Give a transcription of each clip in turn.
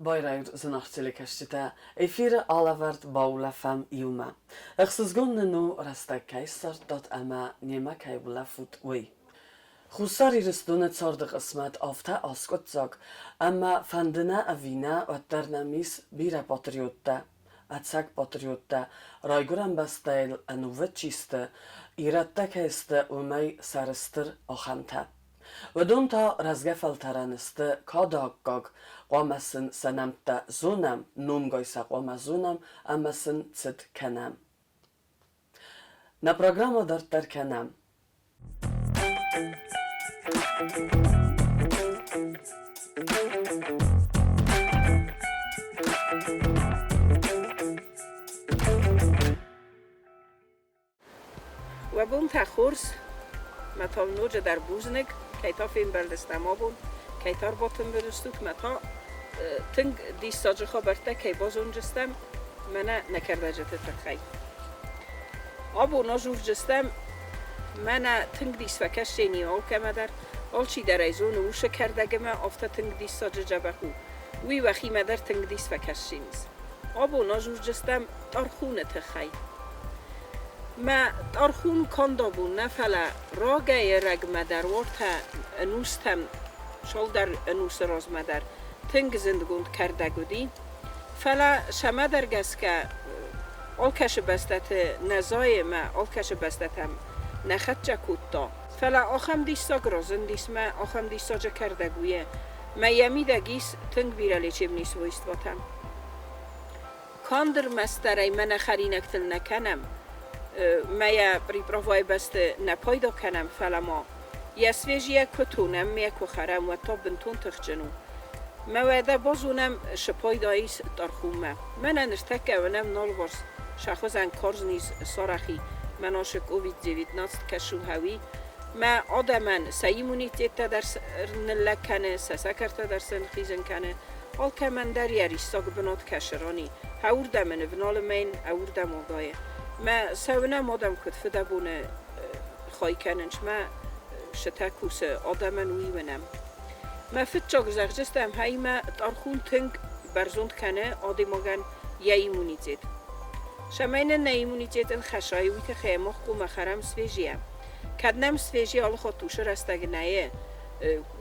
Bayrağı zınaqçılıkəşçidə efiri alavart Baulăfəm iumă. Əxsizgün nu rastakkaysar dot əmə nema kaybula fut uy. Xusar iristune çardı qismat afta askotsak, amma fandına avina vattarnamis bira patriotta. Atsak patriotta, rayguran bastayl anuvet çiste, iratta keste umay sarıstır axamta. Ve donta razgefel taraniste kadaggag, qamasın sanamta zonam, numgaysa qamazonam, amasın cid kanam. Na programa dartar kanam. و بون تخورس متا نوج در بوزنگ کیتا فیم بردستما بون کیتار باتم برستوک متا تنگ دیست ساجه خبرته کی باز اونجستم منه نکرده جته تخی آبو ناجور جستم منه تنگ دیست فکش شینی آل کمه در آل چی در ایزون اوشه کرده گمه آفتا تنگ دیست ساجه جبخو وی وخی مدر تنگ دیست فکش شینیز آبو ناجور جستم تارخونه تخی ما تارخون کاندا بون نفلا راگه رگ مدر ورته انوستم شال در انوس راز مدر تنگ زندگوند کرده گودی فلا شما در گست که آل کش بستت نزای ما آل کش بستتم نخد جا کود فلا آخم دیستا گرازن دیس ما آخم دیستا جا کرده گویه ما یمی دگیس تنگ بیرالی چیم نیس ویست واتم کاندر مستره من خرینکتل نکنم مایا پریپروای بست نپایدا کنم فلما یا سویجیه کتونم میا کخرم و تا بنتون تخجنو موعده بازونم شپایداییس تارخومه من انرتکه ونم نال ورس شخصن کارز نیز سارخی مناش کووید-19 کشو هوی ما آدمن سیمونیتیت درس نلکنه سسکرت درس نخیزن کنه حال که من در یاریستاگ بنات کشرانی هورده من ونال مین هورده موگایه ما سوونه مادم کد فده بونه خواهی کننش ما شتاکوس آدمن ویونم ما فت چاک زغجستم هایی ما تارخون تنگ برزوند کنه آدی مگن یا ایمونیتیت شماین نه ایمونیتیت الخشایی ویت خیمخ کو مخرم سویجیم کدنم سویجی آل خود توشه رستگ نیه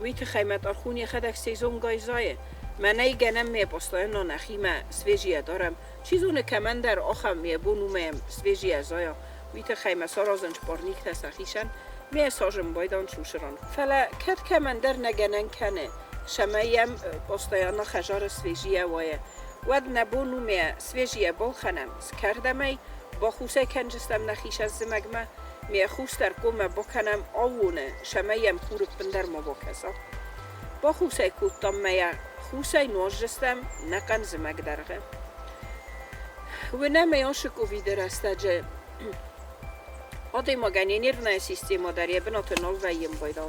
ویت خیمت تارخونی خدک سیزون گایزایه من ای گنم می پستای نانخی ما سویجیه دارم چیزونه که من در آخم می بونومیم سویجیه زایا ویت خیمه سارازنج بارنیک تسخیشن می ساجم بایدان چوشران فلا کد که من در نگنن کنه شمایم پستایانا خجار سویجیه وایه ود نبونومی سویجیه بالخنم سکردمی با خوسه کنجستم نخیش از زمگمه می خوست در گومه بکنم آوونه شمایم خورب بندر ما بکسا با خوسه کودتام می خوسه نوجستم نقن زمگ درغه و نمیانش کووید رستجه آدی مگنی نرنه سیستم داریه بنات نال ویم بایدا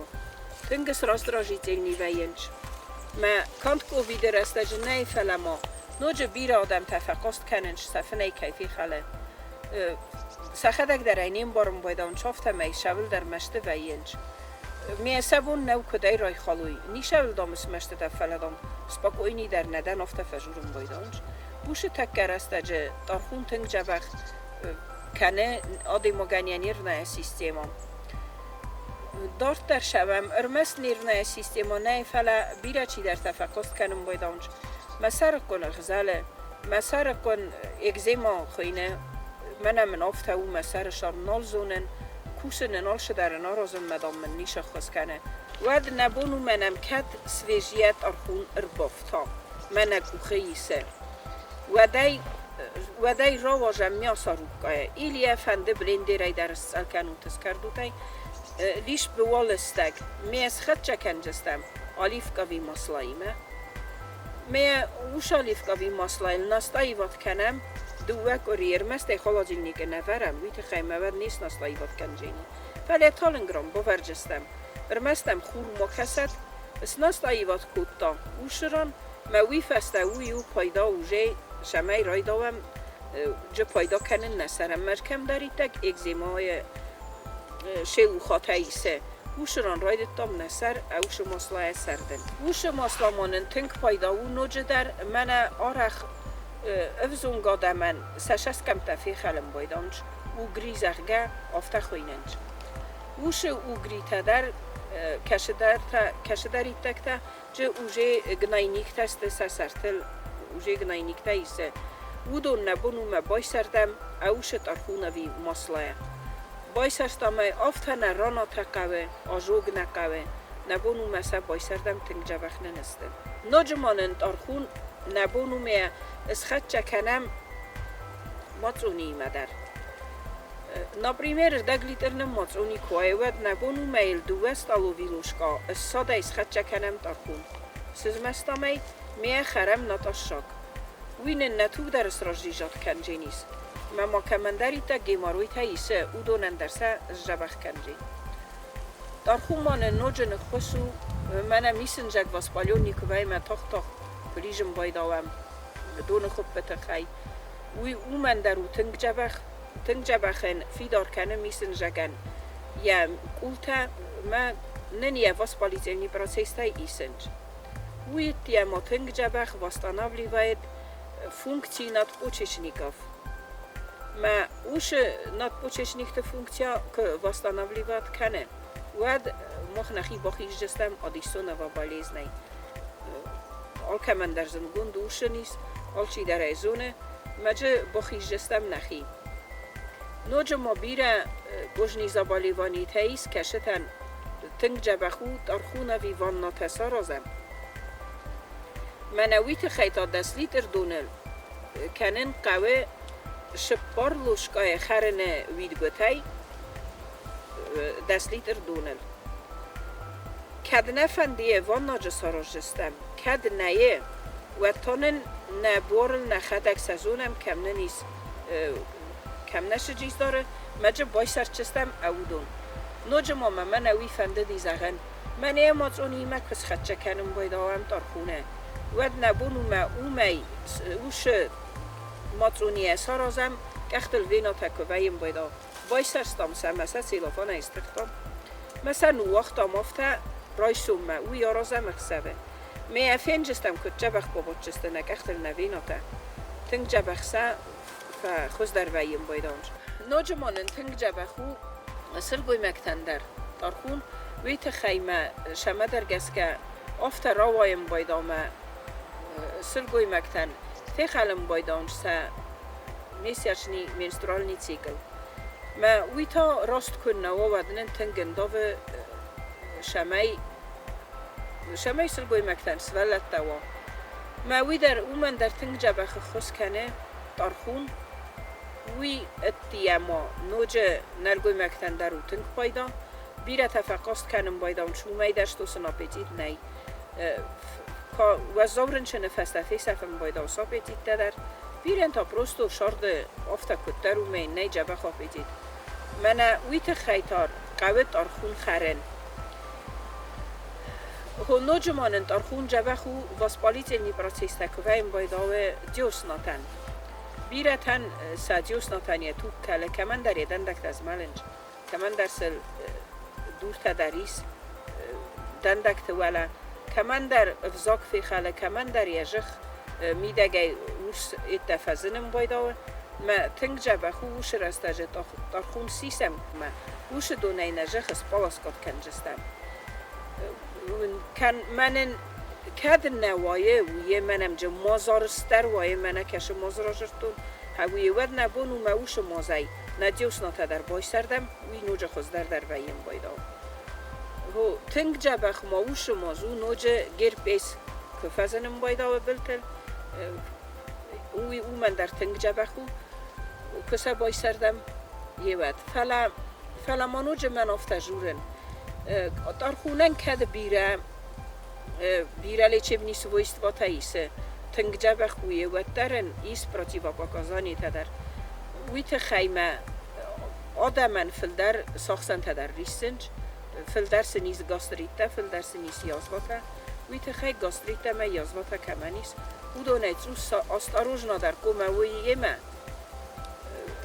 تنگس راست راجیتی نیوینج ما کانت کووید رستجه نه فلما نوج بیر آدم تفقست کننش سفنه کیفی خاله سخدک در اینیم بارم بایدان چافته می شول در مشته وینج می سبون نو کدای رای خالوی نی شول دامس مشته دفلدام سپاک اوینی در ندن افته فجورم بایدانج بوش تکر استجه تارخون تنگ جبخ کنه آدی مگنی نیرنه سیستما دارت در شوم ارمس نیرنه سیستما نه فلا بیره چی در تفقست کنم بایدانج مسار کن غزاله مسار کن اگزیما خوینه من افته او مسار شام نال زونن کوسن نال شدر نارازم مدام من نیشه خوز کنه ود نبونو منم کد سویجیت ارخون اربافتا من کوخیسه ودای را واجم میاساروکای ایلیا فنده بلندی رای در سالکنون تسکردوتای لیش به والستگ میز خد چکنجستم آلیف کاوی مسلایمه می اوش آلیف کاوی مسلایل نستایی وات کنم دوک و ریرمسته خلاجینی که نفرم ویت خیمه ود نیست نستایی وات کنجینی ولی تالنگرام باورجستم برمستم خور مکست اس نستایی وات کودتا اوشران ما وی فسته ویو پایدا اوژه شمای رای داوم جا پایدا کنن نسرم مرکم داری تک اگزیمای شیو خاطعیسه وشران راید تام نسر اوش مسلای سردن وش مسلمانن تنگ پایدا و نوجه در من آرخ افزون گاده من سشست کم تفی خلم بایدانج و گریزغگه آفته خویننج وش او گریته در کشداری تکته جه اوژه گناینیک تست سرتل اوژه گناینیک تایسه و دون نبونو ما بای سردم اوش ترخونه وی مسلای بای سرستامه آفته نرانا تقوه آجوگ نقوه نبونو مسا بای سردم تنگ جوخ ننسته نجمانن ترخون نبونو می اسخط چکنم مطرونی مدر Например, даглитернем моцуни коевад набону мейл дуест аловилушка, сада исхат чаканем тархун. Сызместамей мие харем наташак. Уинен натуг در سراجیجات کنجینیس. مما کمندری تا گیماروی تا ایسه او دونن درسه جبخ کنجین. تارخون من نوجن خسو من میسن جگ واسپالیون نیکوی من تاخ پلیجم بایداوم دون خوب بتخی. وی او من درو تنگ جبخن فیدار کنه میسن جگن. یا قولتا ما ننیه واسپالیزنی پروسیستای ایسنج. وی تیا ما تنگ جبخ واستانابلی باید funkcji nadpoczeczników. Ma już nadpoczecznik te funkcja восстанавливать kane. Ład można chyba jestem odisunowa boleznej. Alkamandar zungun uszynis, alci darezone, madzie bochis jestem nachi. Noże mobira gożni zabolewani teis kaszetan tęg jabachu tarchuna wiwanna tesarozem. منویت خیتا دست لیتر دونل کنن قوه شپار لوشکای خرن ویدگوتای دست لیتر دونل کد نفندیه وان ناجه ساراجستم کد نیه و تانن نبورل نخدک سزونم کم ننیس کم نشجیز داره مجه بای سرچستم او دون نوجه ماما منوی فنده دیزاغن من ایمات اونی مکس خدچه کنم بایداوام تارخونه ود نبونو ما اومی اوش ماترونیه سارازم کختل وینا تکویم بایدا بای سرستام سمسه سیلافان استخدام مثلا وقتا مفته رایسوم ما او یارازم اخسبه می افین جستم که جبخ بابا جستنه کختل نوینا تا تنگ جبخ سا خوز در ویم بایدانج ناجمانن تنگ جبخو سرگوی مکتندر تارخون ویت خیمه شمه در گسکه افته راوایم بایدامه سرگوی مکتن فخالم بایدانش سا میسیچنی منسترالنی цикл. ما ویتا راست کنه و ودنن تنگن داو شمای سرگوی مکتن سولت دوا. ما وی در اومن در تنگ جبخ خوش کنه تارخون وی اتیاما نوجه نرگوی مکتن در او تنگ پایدا بیره تفقاست کنم بایدان شومی داشتو سناپتید نی و زورنچه فستفی سفم بایدا ساپتید در بیرن تا پروستو شارد افتا کتر و می نی جبه خاپتید من ویت خیتار قوت آرخون خرن هو نوجمانن آرخون جبه خو واسپالیت نی پروسیستکویم بایدا و دیوس ناتن بیرتن سادیوس ناتنیه تو کله کمن در یدن دکت از مالنج کمن در سل دور تدریس دندکت ولا کمن در افزاک فی خاله کمن در یجخ میدگه وش اتفازنم بایداو ما تنگ جبه خو وش رستاجه تارخون سیسم ما وش دونه نجخ سپاس کد کنجستم کن منن کد نوایه ویه منم جه مازارستر وایه منه کش مازراجرتون هویه ود نبونو ما وش مازای ندیوس ناتا در بای سردم وی نوجه خوز در ویم بایداو هو تنگ جبخ ماوش مازو نوجه گیر بیس که فزنم بایدا و بلتل او من در تنگ جبخو کسا بای سردم یه وقت فلا ما نوجه من افتا جورن تارخونن کد بیره لیچه بنی سویست و تاییسه تنگ جبخو یه وقت درن ایس پراتیوا پاکازانی تدر ویت خیمه آدمن فلدر ساخسن تدر ریسنج فلدر سنیز گاستریتا فلدر سنیز یازواتا ویت خی گاستریتا ما یازواتا کمانیس او دونه چون آستاروژنا در کومه ویه ما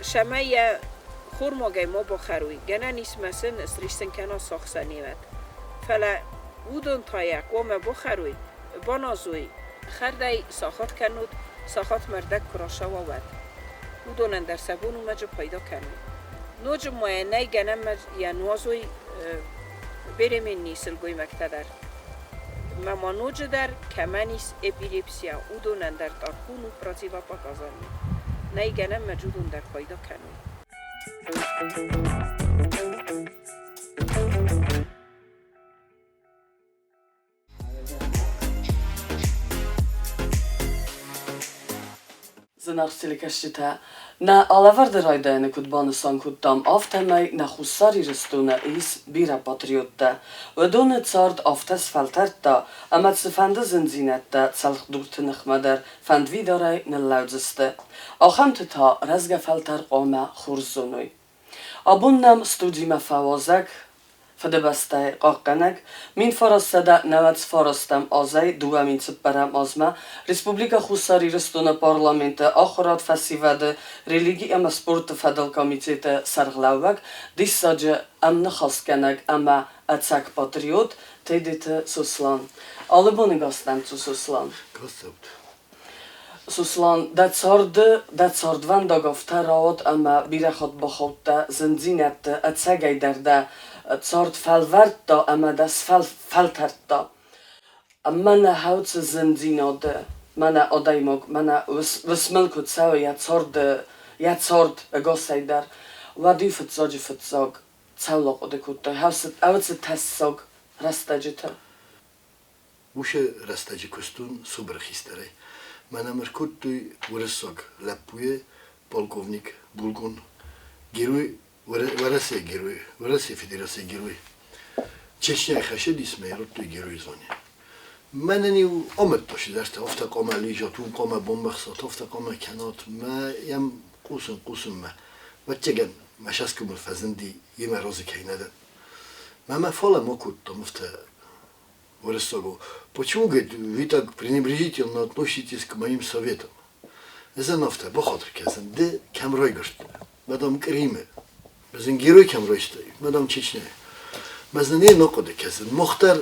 شمه خورماگه ما بخروی گنه نیست مسن استریسن کنا ساخسنیوت فلا ودون تایق و ما بخروی بانازوی خردای ساخت کنود ساخت مردک کراشا و ود ودون اندر سبون و مجا پیدا کنود نوج موینه گنه یا نوازوی برمین نیسل گوی مکتدر مما نوج در کمانیس اپیلیپسیا ودون اندر تارخون و پراتیوا پاکازانی نه گنه مجودون در پیدا کنود Zınaqstilikəşçitə, nə alavardır aydayını kudbanı sankudtam avtəməy nə xussari rıstuna is bira patriotda və donu çard avtəs fəltərtda əmət sıfəndə zınzinətdə çəlq durtınıqmədər fəndvidaray nəlləycistə axamtı ta rəzgə fəltər qamə xurzunuy. Abunnəm studimə fəvazək فدبسته قاقنک من فرستاده 90 فرستم آزای دوامین سپرم آزما Республика Хусари рестона парламента آخرات فسیوده ریلیگی ام سپورت فدل کمیته سرغلاوک دیساجه ام نخواست کنک اما اتسک پاتریوت Тедеты Сослан. Алыбоны гастам цу Сослан. Сослан да цардван да гафта раот ама бирахот бахотта зинзинетте اتسگیدرده صارت فالورد اما دست فالترد من هاوت زندیناده من آدایمک من وسملکت سوی یا صارت گاسیدر و دی فتزاگ چلاق دکوته هاوت تساگ رستجته وشه رستجی کستون سوبرخیستره من امرکوت توی ورساگ لپوی полковник بولگون گیروی ورسی فدراسیون گروی چشنه خشد اسمه رو توی گروی زنی من نیو آمد باشی درست افتا قام لیجاتون قام بمبخصات افتا قام کنات ما یم قوسم ما و چگن مشاس کمر فزندی یه مرازی که ندن ما فالا ما کردم افتا ورساگو почему говорит вы так пренебрежительно относитесь к моим советам ezan افتا بخاطر کسان ده کم رای گشت مدام کریمه بزن گیروی کم رایسته مدام چیچنه مزنه نقده کسان مختار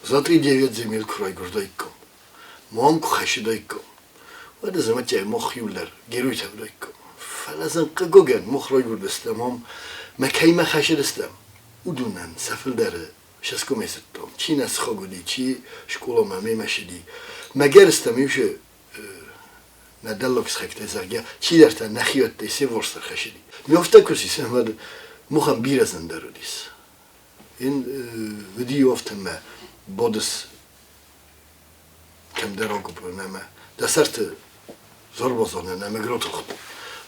за 3-9 земель край гордайком мам хашидайком و ده زمت جای مخیولر گیروی تبدایکم فلزن قگوگن مخرای گردستم هم مکی مخشدستم ودونن سفل داره شسکو میستم چی نسخه گودی چی شکولا ممی مشدی مگرستم یوشه ندلوکس خکته زرگه چی درتا نخیوت دیسی ورستر خشدی میافته کسی سهمد مخم بیرزن درو دیس این ویدیو افتم بودس کم دراغو برنامه دسترت زور بازانه نمه گروتو خود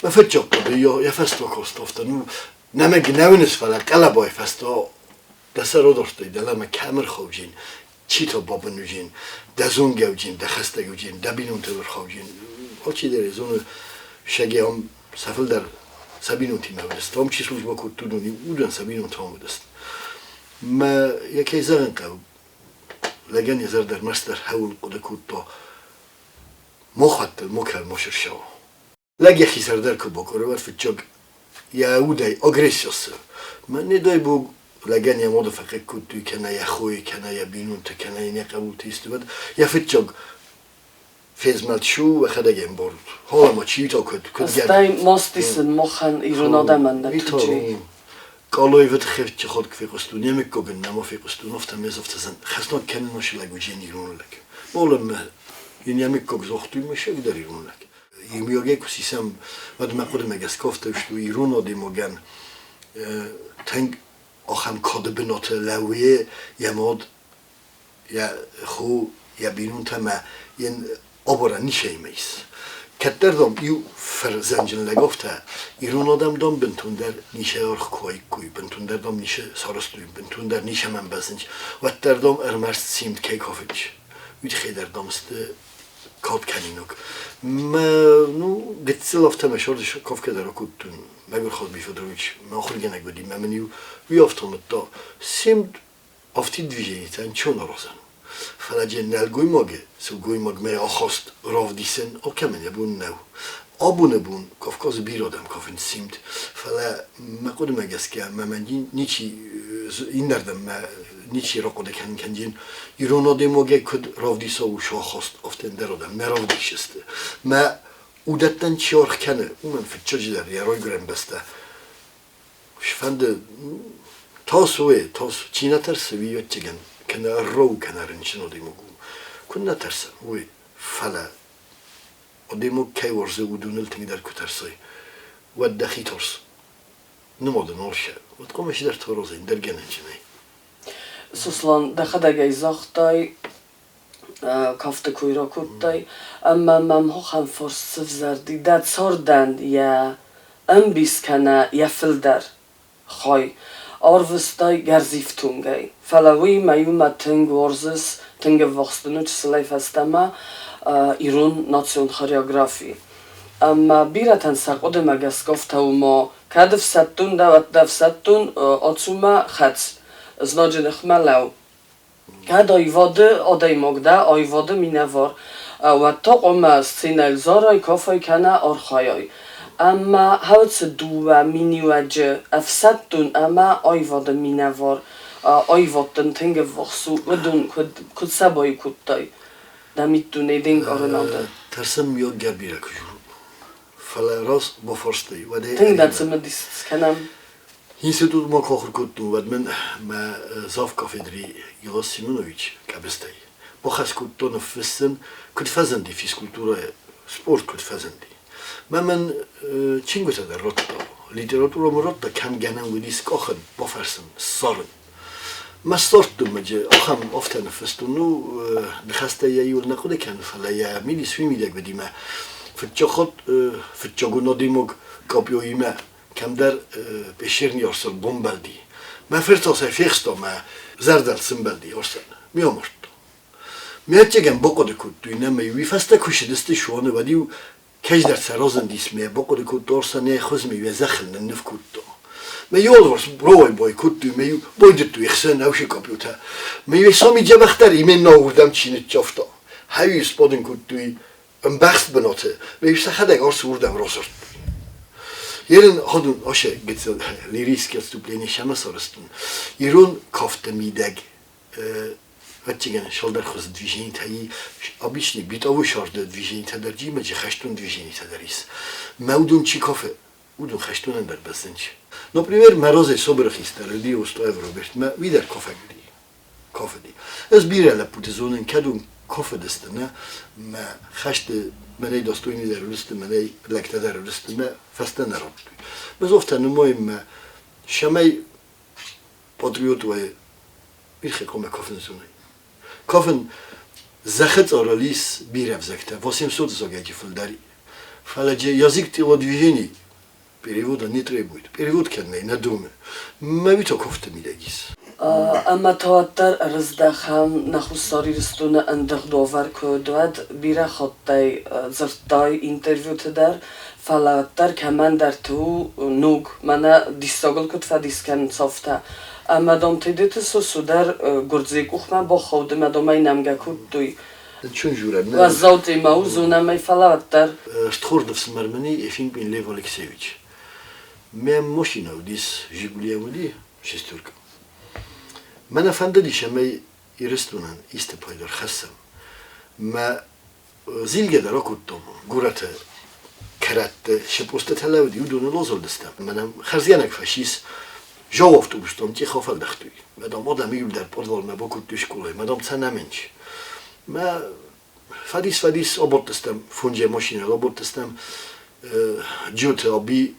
ما فتجاق بده یا فستو کست افته نمه گنوینس فلا قلبای فستو دستر رو داشته دلمه کمر خوجین چی تا بابا نوجین دزون گوجین دخسته گوجین دبینون تبر خوجین هرچی داره زون شگی هم سفل در سبینون تیم بدست هم چی سوز با کود دونی بودن سبینون تام بدست ما یکی زغن قو لگن یزر در مستر حول قد کود تا مخاطر مکر مشر شو لگی خی سردر که بکره ور فتجاگ یهودای اگریسیوس من ندای بو لگن یا مود فقط کود توی کنه یا خوی کنه یا بینون تا کنه یا قبول تیست بد یا فتجاگ فیزمت شو و خداگم برد حالا ما چی تا کد استای ماستیسن مخن ایران آدم نتوچی کالای وقت خیلی چه خود که قصدو نمیکوگن نما فی قصدو نفته میزفت زن خسنات کنن نشی لگو جین ایران لگ مولم این نمیکوگ زختوی میشه در ایران لگ میگه کسیسم بعد ما خودم اگه اسکافته شدو ایران آدی مگن تنگ آخم کاد بنات لویه یا ماد یا خو یا بینون تما این آبارا نیشه میس کتر دام یو فرزنجن لگفته ایران آدم دام بنتون در نیشه ارخ کوی بنتون در دام نیشه سارستوی بنتون در نیشه من بزنج و در دام ارمرست سیمت کی کافیچ وید خیلی در دامست کات کنینوک ما نو گتسل افته مشاردش کاف که در کودتون مگر خود بیفدرویچ ما آخر گنگ بدیم منیو وی افتم تا سیمت افتی دویجه تن چون رازن فلجه نلگوی ماگه سلگوی ماگ می آخاست راو دیسن او کمن یبون نو آبونه بون کافکاز بیرادم کافن سیمت فلا ما قد ما جس که ما من نیچی این دردم ما نیچی را قد کنجین ایران آدموگه کد رافدی سو شاخست افتن درادم نرافدی شسته ما اودتن چیارخ کنه من فتچه در یارای گرم بسته شفند تاسوه تاس چی نترسه ویات چگن کنه رو کنه رنشن آدموگو کن نترسن وی فلا آدمو کی ورزه ودونل تنگ در کترسای و دخی ترس نماده نورشه و تقومش در تارازین در گننجنه Сослан дахадагай захтай кафте куйра куттай амма мам хохам форсив зарди да цордан я амбискана я филдер хай арвстай гарзифтунгай фалави маюма тинг ворзис тинг вахстунуч слайфастама ирун национ хореографии амма биратан сақоде магас гофтаумо кадв саттун дав саттун отсума хац Znaczy chmalał. Kada i wody odej mogda, oj wody minawor. A to oma scenel zoroj kofoj kana orchojoj. Amma hałce duwa miniładzie, a wsatun ama oj wody minawor. Oj wodten tęge wachsu, wedun kud saboj kuttaj. Damit tu ne denk orenaude. Tersem yok gerbira kujuru. Fala ros bo forstay. Tęg da cymedis skanam. Institut ma kocher kuttu vad men ma zaf kafedri Jolas Simonovic kabestay. Bokhas kuttu na fessen kut fazandi fiskultura sport kut fazandi. Men çingota da rotta literatura rotta kam ganan widis kochen bofersen sorun. Ma sortu maje akham oftan festunu bkhasta yul naqud kan fala ya milis fi midak bedima fitchkhot fitchgunodimog kopyoyima كم در بشرني أرسل بومبالدي ما فرتو سيفيخستو ما زردل سنبالدي أرسل ميومرتو مياتجن بقود كنتو إنما يوي فاستا كوشدستي شوانه وديو كاش در سرازن ديسمي بقود كنتو أرسل نيخوزمي وزخل ننف كنتو ما يولورس بروي بوي كنتو ما يو بويدتو يخسن أوشي كمبيوتر ما يوي سامي جبختر إيمين ناوردم چينت جافتا هايو سپادن كنتو امبخت بناته ما يو سخدك أرس وردم راسرت Jeden hadun oše gecel lirijski odstupljenje šama sorostun. Irun kofte mideg Ватчиген шалдар хоз движение таи обычный битовый шарда движение тадарджи мачи хаштун движение тадарис. Маудун чи кофе удун хаштун андар басенч. Например, морозе собрахистер лио 100 евро берт ма видер кофе гри. Кофе ди. Ez birele putezonun kadun кофе дестена ма хаште меней достойни дервисте меней лекте дервисте ма фастен рот. Безофтен моим шамай патриотове Ирхе коме кофен зуны. Кофен захет оралис бирев закта. 800 зогяки фулдари. Фаладже язык телодвижений перевода не требует. Перевод кенней на думе. Мавито кофта мидагис. Ама тоаттар раздахам нахусари рстуна андах довар кодвад бира хоттай зыртай интервью тедер фалаттар каман дар ту нуг мана дистагл кутфа дискен софта Madame Tedеты сосудар гордзек ухма боховды мадамай намга куттуй. Чун журам. Вазауты маузу намай фалаттар. Штхордов смармани Ефим бин Лев Алексеевич. Мен машина удис Жигулия уди шестерка. Мен афандали шамай ирестунан исте пайдар хассам. Ма зилге даракуттом гурата каратте шепосте талавди удун лозолдестам. Менам харзянак фашист Жау автобустом тихо фалдахтуй. Медам адам юлдар подвал ме бокут ду школе. Медам цанаменч. Ме фадис обортестам фунже машина обортестам джуте оби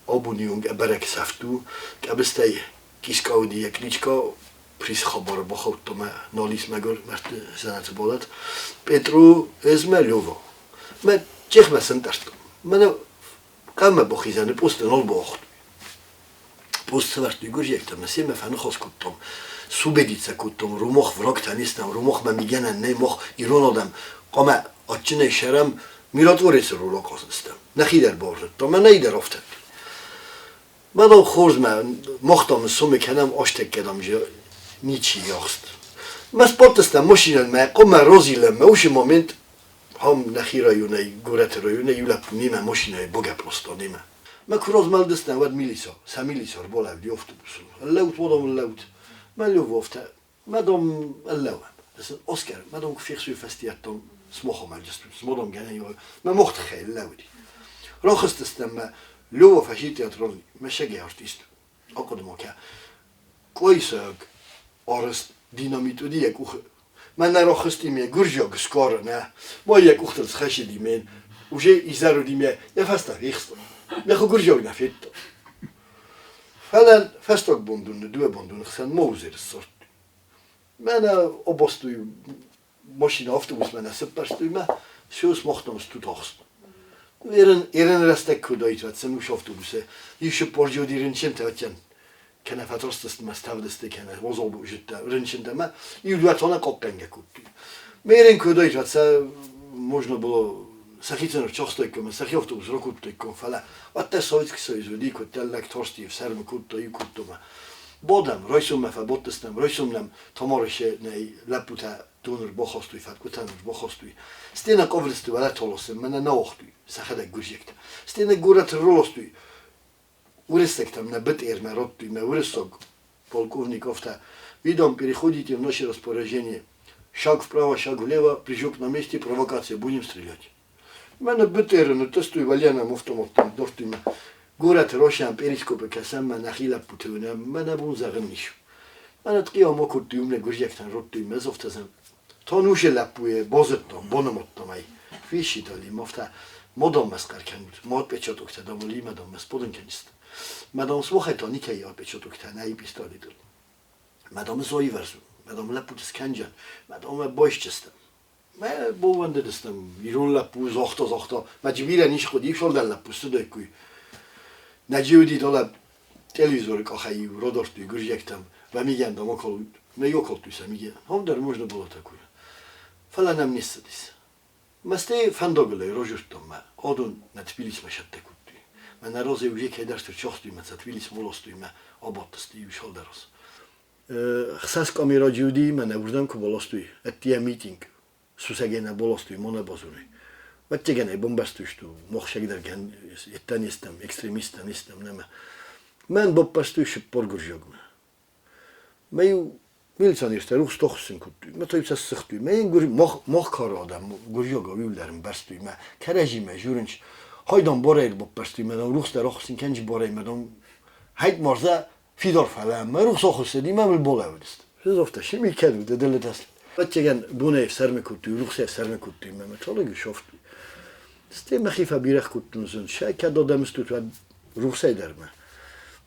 обуниунг берек сафту. Кабестай кискауди якличка прис хабар бохоттома налис мегор мерт занат болат. Петру ezme лёво. Ме чехме сентарто. Мене каме бохизане посте нол бохт. Postsevertű gurjektem, mert szépen fennhozkodtam. Szubedice kuttam, rumoch vragtanistam, rumoch me migenen, ne moch ironodem, ame a csinai serem, mirat orészről lakaztam. Ne hider borzottam, mert ne ide raftettem. Madam horzme, mochtam szomik henem, astekkedem, že nicsi jacht. Mert sporteztem mosinen, mert komme rozilem, mert usi moment, هم نخی رایونه گورت رایونه یولپ نیمه ماشینه بگه پلستا نیمه ما کراز مالدست نود میلیسا سمیلیسا رو بالا دی افتوبوسو اللوت مادام اللوت ما لو وفته مادام اللوم بس اسکار مادام فيخ سوی فستیاتم سموخو مالجست مادام گنی ما مخت خیل لودی راخست استم ما لو فشی تئاترال مشگی ارتیست اقدمو که کویساگ آرست دینامیتو دی یک من نراخستی می گرجا گسکار نه ما یک اخترس خشیدی من وجه ایزارو دی می نفستا ریخست نخو گرجا نفید فعلا فستاک بندون دو بندون خسن موزر صورت من ابستوی ماشین افتوبوس من سپرستوی من شوس مختم است تو تاخست ایران رستک کدایت و سنوش افتوبوسه یش پرجو دیرن چند تاچن کنه فترست مستودست کنه وزال بوجت رنشنده ما یودواتونه قاقنگه کودی میرن کدایت و سه можна було сахицено чохстой ком сахи автобус рокуттой ком фала ватта советский союз ди котел лекторсти в серме кутто и куттома бодам ройсум фа боттестам ройсумнам томорше не лапута тунер бохостуй фат кутан бохостуй стена ковлсту вала толосе мене наохтуй сахада гуржекта стена гурат ролостуй урестектам на бит эрме роттуй ме уресок полковниковта видом переходите в наше распоряжение. Шаг вправо, шаг влево, прыжок на месте, провокация, будем стрелять. Мене бетерено, тестуй валяном автоматом, дортуйме. Город рошан перископе касамма нахила путуна, мене бун загниш. Мене ткио мокуртуй умне гуржектан роттуйме зофтазам. То нуше лапуе, бозеттом, бономоттом ай. Фиши дали, мофта модом маскар канут. Мод печатокта даволи мадом масподен канист. Мадом слухайто никай печатокта, най пистоли дал. Мадом зои верзу. Madame laput skanjan, madame boychestem. Ma bovande destem, iron lapu zochta, ma jibira nish khodi shol dal lapu studoy نجیودی دولت تلویزیون که خیلی رو داشتی گریختم و میگن دام کل میوکل تویسه میگه هم در مورد بوده تکوی فلان هم نیست دیس مسته فندقله روزشتم ما آدون نتبیلیس مشت تکوتی من نرازه وجه که درست چختی من تبیلیس مولستی ما آبادستی وشال درست خصاص کامیرا جیودی من نبردم که بالاستی اتیا میتینگ سوسگینه بالاستی مونه بازوری و چگونه بمبستوشتو مخشک درگن اتنیستم ekstremistانیستم نم من بپستوش پرگرجگم میو میلسانیست روح استخسن کردی متوی سختی من گری مخ کار آدم گرجگا ویلدرم بستوی من کرجی مجورنش هایدان باریر بپستوی من روح استراخسن کنج باریر مدام هیچ مرزه فیدار فلان من روح سخستی من بالباله ودست زفته شمی کردم دلت است و چگن بونه سرم کردی روح سرم کردی من مطالعه شفتی Ste machifă birech kutnuzun, și că dodam stut ruxei derme.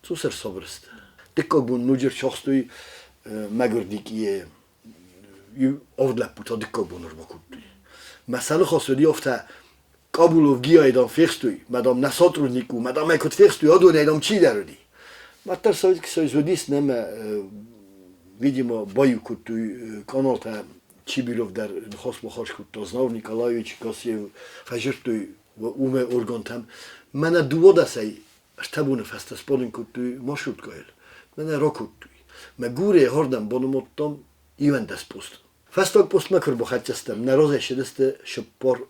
Tu ser sobrist. Dikko bun nujer chostui magurdiki ovdla puta dikko bun urmakutui. Masal khosudi ofta Kabulov giaydan fextui, madam nasatruniku, madam ekot fextui adonaydan chi derudi. Matar Sovetski Soyuz nem видимо бою кутui каналта Чибилов дар хос бохош кутто знав Николаевич Косиев фажиртуй уме оргонтам мана дуодасай штабуна фастас подин кутуй маршрут коел мана рокутуй ма гуре хордам бономоттом ивендас пост фасток пост макр бохатчастам на розешедесте шпор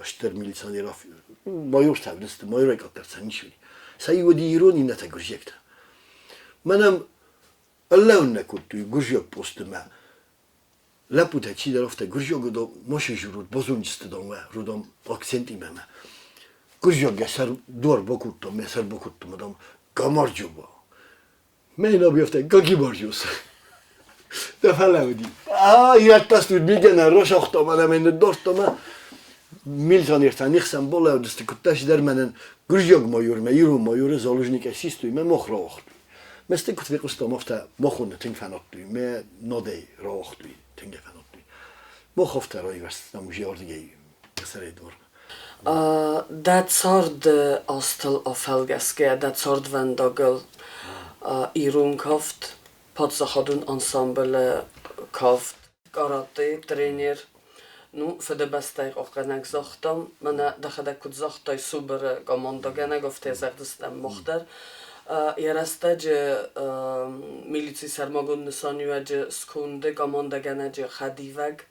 штер милиционеров майор ставдесте майор катарсанишвили сайуди ирони на тагуржекта манам аллаунна кутуй гуржок постма Лапута чи дарофта гуржога до моше журут бозунчисте дом ва рудом акценти мема гуржога сар дор бокутто месар бокутто мадам гамаржуба мейна биофта гаги баржус да фалауди яттас бигена рошохто мадам ен дорто милционертан ихсан болаудсте кутташ дерменен гуржог майор майор майор заложника систуй ме мохрохт месте кутвекусто мофта мохун тинфанотуй ме нодей рохтуй Tingefanotui. Mochofta roivast na muziordigai kasare dor. Dat sort astel of helgeske, dat sort vendagel irunkoft, podzachodun ensemble koft, karate trainer. Nu för det bästa är också en exaktam, men det hade kunnat sagt att super gamondagen och det sagt att det måste. Ярасте же милици сармагун нисанюе же скунде гамондагане же хадиваг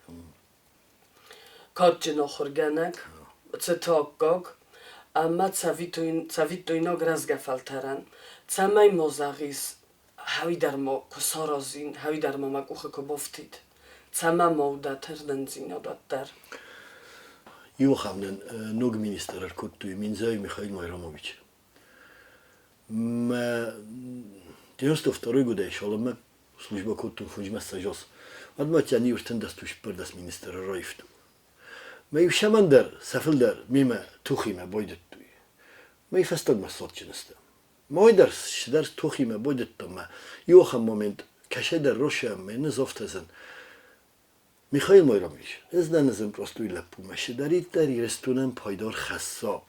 کارچ نخورگنک چتاقاق اما цавит ایناگ رزگفلترن цамай موزاقیس هاوی در ما کسارازین هاوی در ما مگوخه که بافتید цама مودتر دنزین آدادتر Юхамнен ног министр Куттуй Минзай Михаил Майрамович. Ма 92 года еще ломак служба Куттун фунжма сажос. Адматя не устен дастуш пердас министр Райфту. Ма и шамандер сафилдер мимо тухима бойдеттуй. Ма и фастад масотчинста. Мойдер шдар тухима бойдеттума. Юхам момент кашедер роша мен зофтазен. میخائیل مایرامیش از نظم پرستوی لپومشه در رستونم پایدار خصا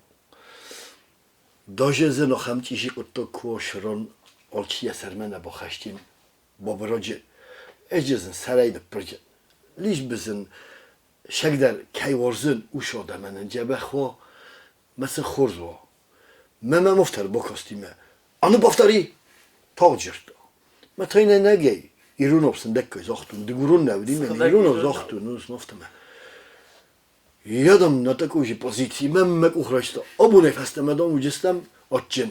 داجه زن آخم چیشی قطع کوشران آلچی سرمنه با خشتین با براجه اجازن سرای دپرجن لیش بزن شک در کی ورزن اوش آدمانن جبه خوا مثل خورزوا من مفتر با کاستیمه آنو بافتاری پاوجرد ما تاینه نگی ایرون آبسن دکای زاختون دگورون نودیم ایرون آب زاختون نوز نفتمه یادم نتکوشی پوزیسی من مکوخ راشتا آبونه فستم ادام وجستم آتجن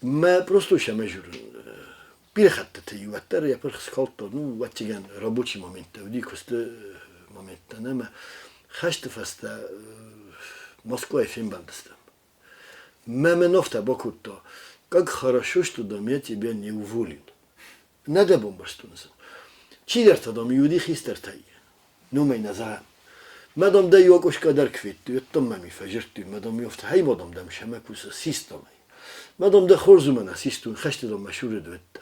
ما پروستو شمه جورن بیره خطه تیوتر یا پر خسکالت دادنو وچگن رابوچی مومنته ودی کسته مومنته نمه خشت فسته مسکو فیلم بندستم من نفته با کتا как хорошо, что дом я тебя не уволил. Надо бомбарстунза. Чидер тадам юди хистертай. Ну мей наза. Мадам да юакош кадар квитту, яттам мами фажирту, мадам юфт хай мадам дам шамакуса систамай. Мадам да хорзумана систун, хашты дам машуре дуетта.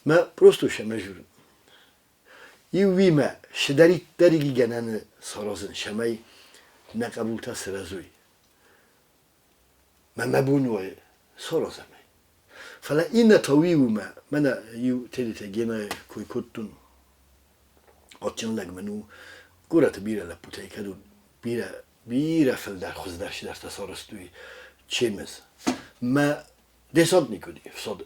Ма просто шамажурун. Ювима шедарит дариги генаны саразын шамай накабулта сразуй. Ма мабунуай саразамай. فلا این تاویوما من یو تدیت گنای کوی کتون آتشان لگ منو گورت بیره لپوتای کدون بیره فل در خوز درشی در تصارستوی چیمز ما دسانتنیکو دی فساد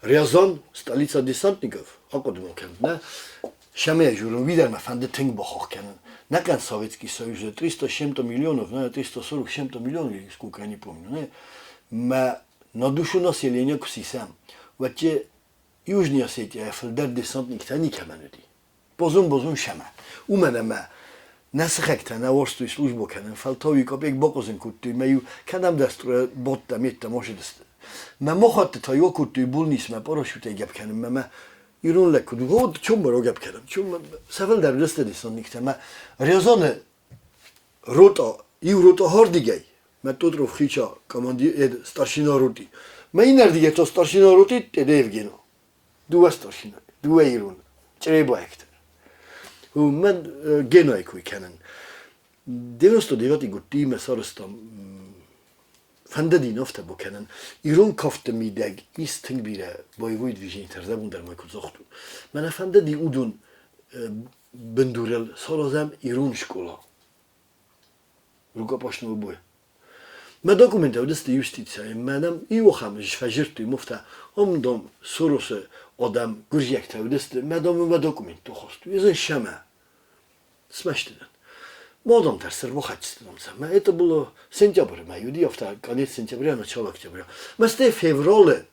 ریاضان столица десантников آقادم کند نه شمه جورون ویدر مفنده تنگ بخواه کنن نکن سوویتسکی союз 300 миллионов نه 340 миллионов сколько я не помню не ما на душу населения кусисам. Ваче Южной Осетии филдер десантник тани каменуди. Бозун шама. У мене ма насхекта на ворсту службу канен фалтови копек бокозен кутту мею канам дастро ботта метта може даст. Ма мохат та ё кутту булнис ма парашюте гап канен ма ирун леку год чум ро гап канен. Чум сафилдер десантник тама резоне рота Еврота хардигай. من تو رو خیچا کماندی استارشینا روتی من این دیگه تو استارشینا روتی تدیف گینو دو استارشینا دو ایرون چرا با اکتر و من گینای کوی کنن دیوستو دیواتی گویی مسارستم فندی نفته بکنن ایرون کافت میدگ ایستنگ بیره بایوید ویژنی ترزبون در مایکل زختون من فندی اودون بندورل سالازم ایرون شکولا روکا پاشنو بوه ما داکومنت دست یوستیتسای منم ایو خامش فجرتی مفته هم دام سروس آدم گرجیک تا دست مدام و داکومنت تو خواست یزن شما سمشتن مادام ترسر وقت استدام سم ما это было сентябрь ما юди афта конец сентября начало октября ما сте феврале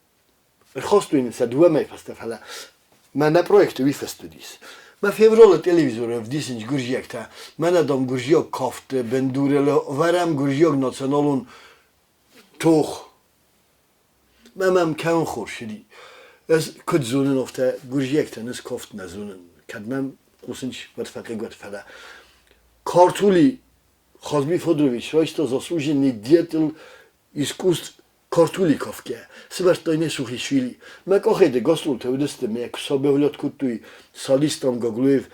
خواستوین سدوه می فسته فلا ما на проекте вифестудис ما فеврале телевизор в десять гуржиек та من ادم گرجیک کافت بندورل ورم گرجیک ناسیونالون توخ مم کم خورشیدی از کد زونن افته گرجیک تنس کافت نزونن کدمم قوسنش ورفقه گفت فلا کارتولی خازمی فودرویچ رایستا заслуженный деятель искусств کارتولی کافکه سبرتاینه سوخیشویلی مکاخیده گاستول تودسته میک سابولات کتوی سالیستام گاگلویف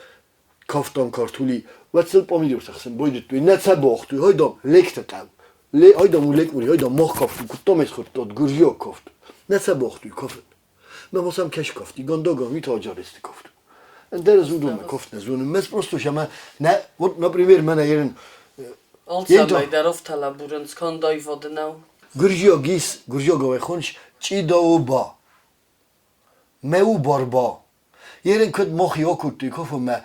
کافتام کارتولی و تسل پامیدور تخسن باید توی نتسه باختوی هایدام لیکت تاو هایدام و لیک موری هایدام ماه کافتوی کتام از خود داد گرژیا کافت نتسه باختوی کافت من باسم کش کافتی گنداگامی تاجارستی کافت اندر زودوم کافت نزونم مس پروستو شما نه ود نپریمیر من ایرن آلسامای در افت لبورنس کندای ودنو گرژیا گوه خونش چی داو با میو بار با یرن کد مخی آکود توی کافو ما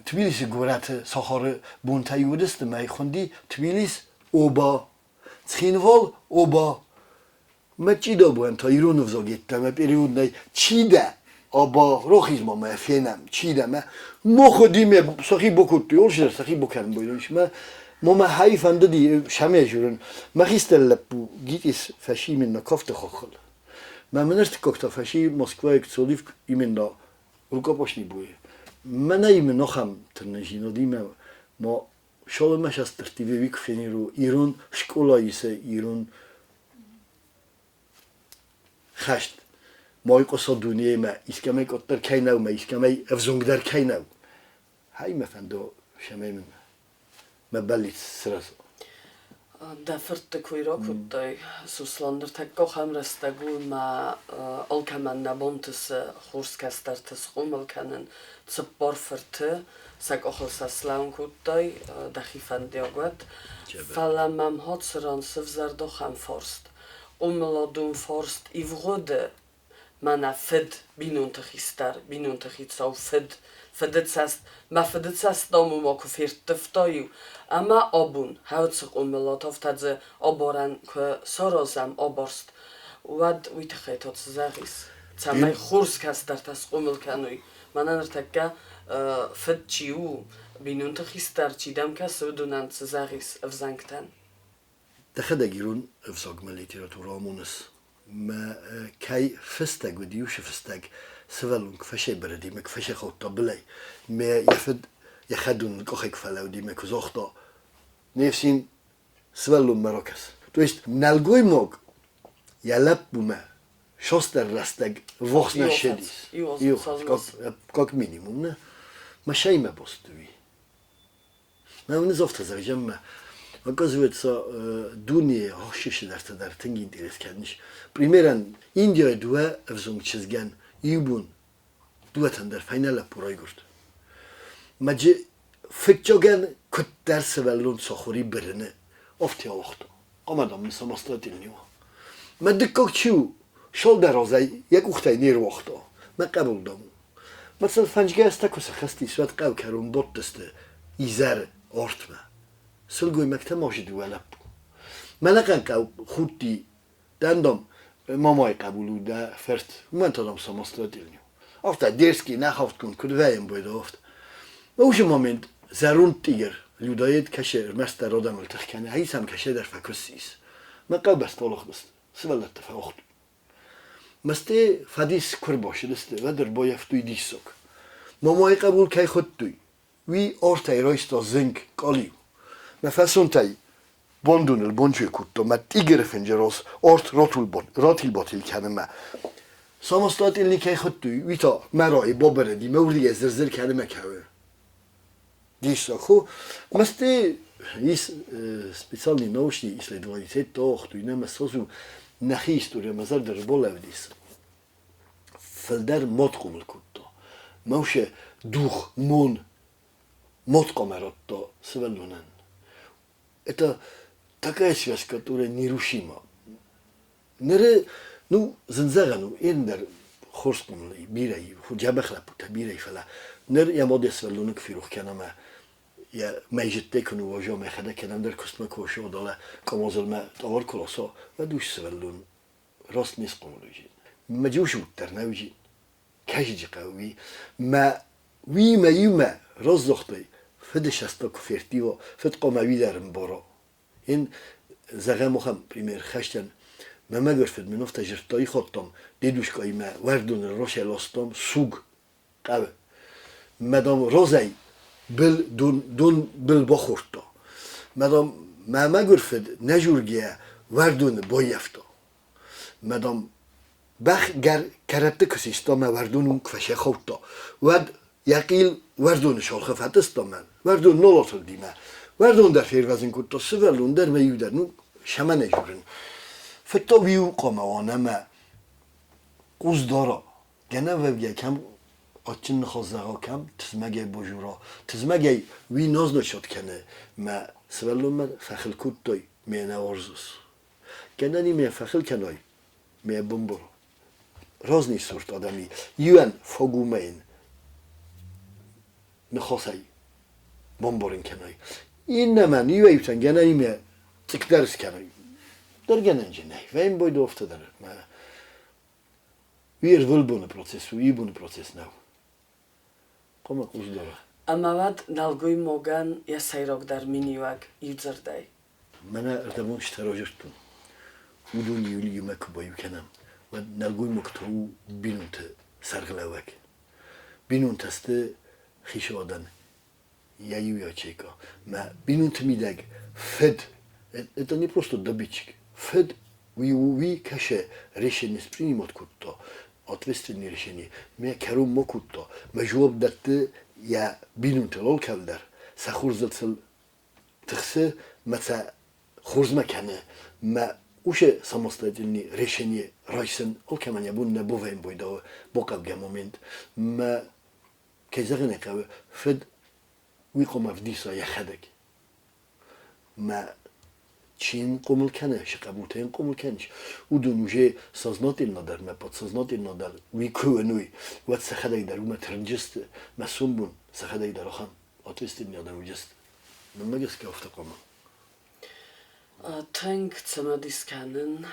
تبلیس گورت سخار بونتایی ودست می خوندی تبلیس اوبا تخینوال اوبا ما چی دا بوین تا ایران وزاگیت ما پیریود نی چی ده آبا روخیز ما فینم چی ده ما خودیم سخی بکوت یول شد سخی بکنم باید ما حیف اندادی شمه جورن ما خیست لپو گیتیس فشی من نکافت خاخل ما منرت کاکتا فشی مسکو اقتصادی ایمن دا روکا پاشنی بوی من ایمن نخم ترنجین دیم ما شال مش از ترتیبی ویکفینی رو ایران شکلاییسه ایران خشت مای قصه دنیای ما اسکمی کتر کی نو ما اسکمی افزونگ در کی نو های مفندو شمه من ما بلیت سرس دفرت کویرا کدای سوسلاندر تکا هم رستگو ما الکمن نبانتس خورس کستر تسخوم الکنن تسبار فرته سگ آخل سسلان کدای دخیفن دیاگوت فلم هم هات سران سف زردو هم فارست املادون فارست ایوغوده من فد بینون تخیستر بینون تخیتساو فدت سست ما فدت سست دامو ما کفیرت دفتایو اما آبون هاوت سق املات افتادze آبارن که سارازم آبارست ود وی تخیتات زغیس تمای خورس کستر تس امل کنوی من انرتکه فد چیو بینون تخیستر چیدم کس ودونن زغیس افزنگتن دخده گیرون افزاگ لیتراتور آمونس ما کی فستگ و دیوش فستگ سوالون کفشه بردی مکفشه خود تا بلی ما یفد یخدون کخک فلو دی مکزاختا نفسین سوالون مراکس تو است نلگوی مگ یلب بومه شستر رستگ وقت نشدیس کاک مینیموم نه ما شای ما باستوی ما نزافت زوجم ما оказывается دنیا هاشش در تنگی درست کردنش پریمیرن ایندیا دوه افزونگ چیزگن ایوبون دوه تندر فینال پورای گرد مجه فکر گن کت در سوالون سخوری برنه افتی وقتا آمدم مثل مستادیل نیو ما دکاک چیو شال در آزای یک اختای نیر وقتا ما قبول دامو مثلا فنجگه است کس خستی سواد قو کرون بود دسته ایزر آرت ما سلگوی مکتب ماشید ولب من که خودی دندم مامای قبولو ده فرت من تادم سامستاد دیلنیو افتا درسکی نخافت کن کد ویم باید افت و اوش مومنت زرون تیگر لیودایت کشه مستر آدم التخ کنه هیسم کشه در فکرسیس من قبل بست طالق بست سوالت تفاخت مسته فدیس کر باشه دسته و در با یفتوی دیسوک مامای قبول که خود توی وی آرتای رایستا زنگ کالیو ما فاسون تای باندون البونجوی کتو ما تیگر فنجراس آرت راتیل باتیل کنه ما سامستاد ایلی که خود توی ویتا مرای بابردی موردی زرزر کنه ما که دیسا خو مسته ایس سپیسالنی نوشتی اسلیدوانیتی تاخت توی نم سازو نخی استوریا مزار در بالا ودیس فلدر مات قمل کتو موشه دوخ مون مات قمرات تا سوالونن Это такая связь, которая нерушима. Ну, зензагану, эндер хорском ли, бирай, худжабахлапу, табирай фала. Я модес валунок фирух канама. Я майжеттекуну вожо мехада канам дер костма кошо дала камозелма тавар колосо و دوش سوالون راست نیست قمولوجی. مجوش بود در نوجی. کجی قوی ما وی ما یوما راست دختی. فدش است کفرتی و فد قماوی درم برا این زغم مخم پریمیر خشتن ما گرفت من افت جرتای خودم دیدوش که ما وردون روش لاستم سوگ قوه مدام روزی دون بل بخورتا مدام ما گرفت نجورگیه وردون بایفتا مدام بخ گر کربته کسیستا ما وردون کفشه خورتا ود یقیل وردون شالخه فتستا من وردون نولاتل دیمه وردون در فیروزین کتا سوالون در میو در نو شما نجورن فتا ویو قاموانه ما قوز دارا گنه و یکم آچین نخوازده کم تزمگه بجورا تزمگه وی ناز نشد کنه ما سوالون ما فخل کتای می نوارزوس گنه نی می فخل کنای می بمبرو راز نیست سورت آدمی یوان فاگومه این نخواستای بمبارن کنای این نه من یه ایتن گنه ایمه تکدرس کنای در گنه انجی نه و این باید افته داره ویر ول بونه پروسس و ای بونه پروسس نو قوم قوز داره اما بعد نلگوی موگن یا سیراک در مینیوگ یوزردای من اردمون اشتراجرتون ودون یولی مکبایی کنم و نلگوی مکتو بینون ته سرگلوک بینون تسته خیش آدن یا یا چیکا ما بینون تمیدگ فد это не просто добытчик фед ви каше решение принимать кутто ответственное решение me керум мокутто me жуоб датты я бинун телол калдар сахурзатсыл тхсе маца хурзма кане ма уше самостоятельное решение райсен олкаманя бун не бовен бойда бокавге момент ма кезагне каве фед ви кома вдиса я хадак ма чин قومل کنه شقبولتين قومل کنش ودونوجه سازناتیل ندار ما подсознательно ندار ویکوینوی وقت سخدای در اومد ترنجست مسوم بون سخدای در آخام آتویستین یادم وجست من مگس که افت قوم تنگ تمدیس کنن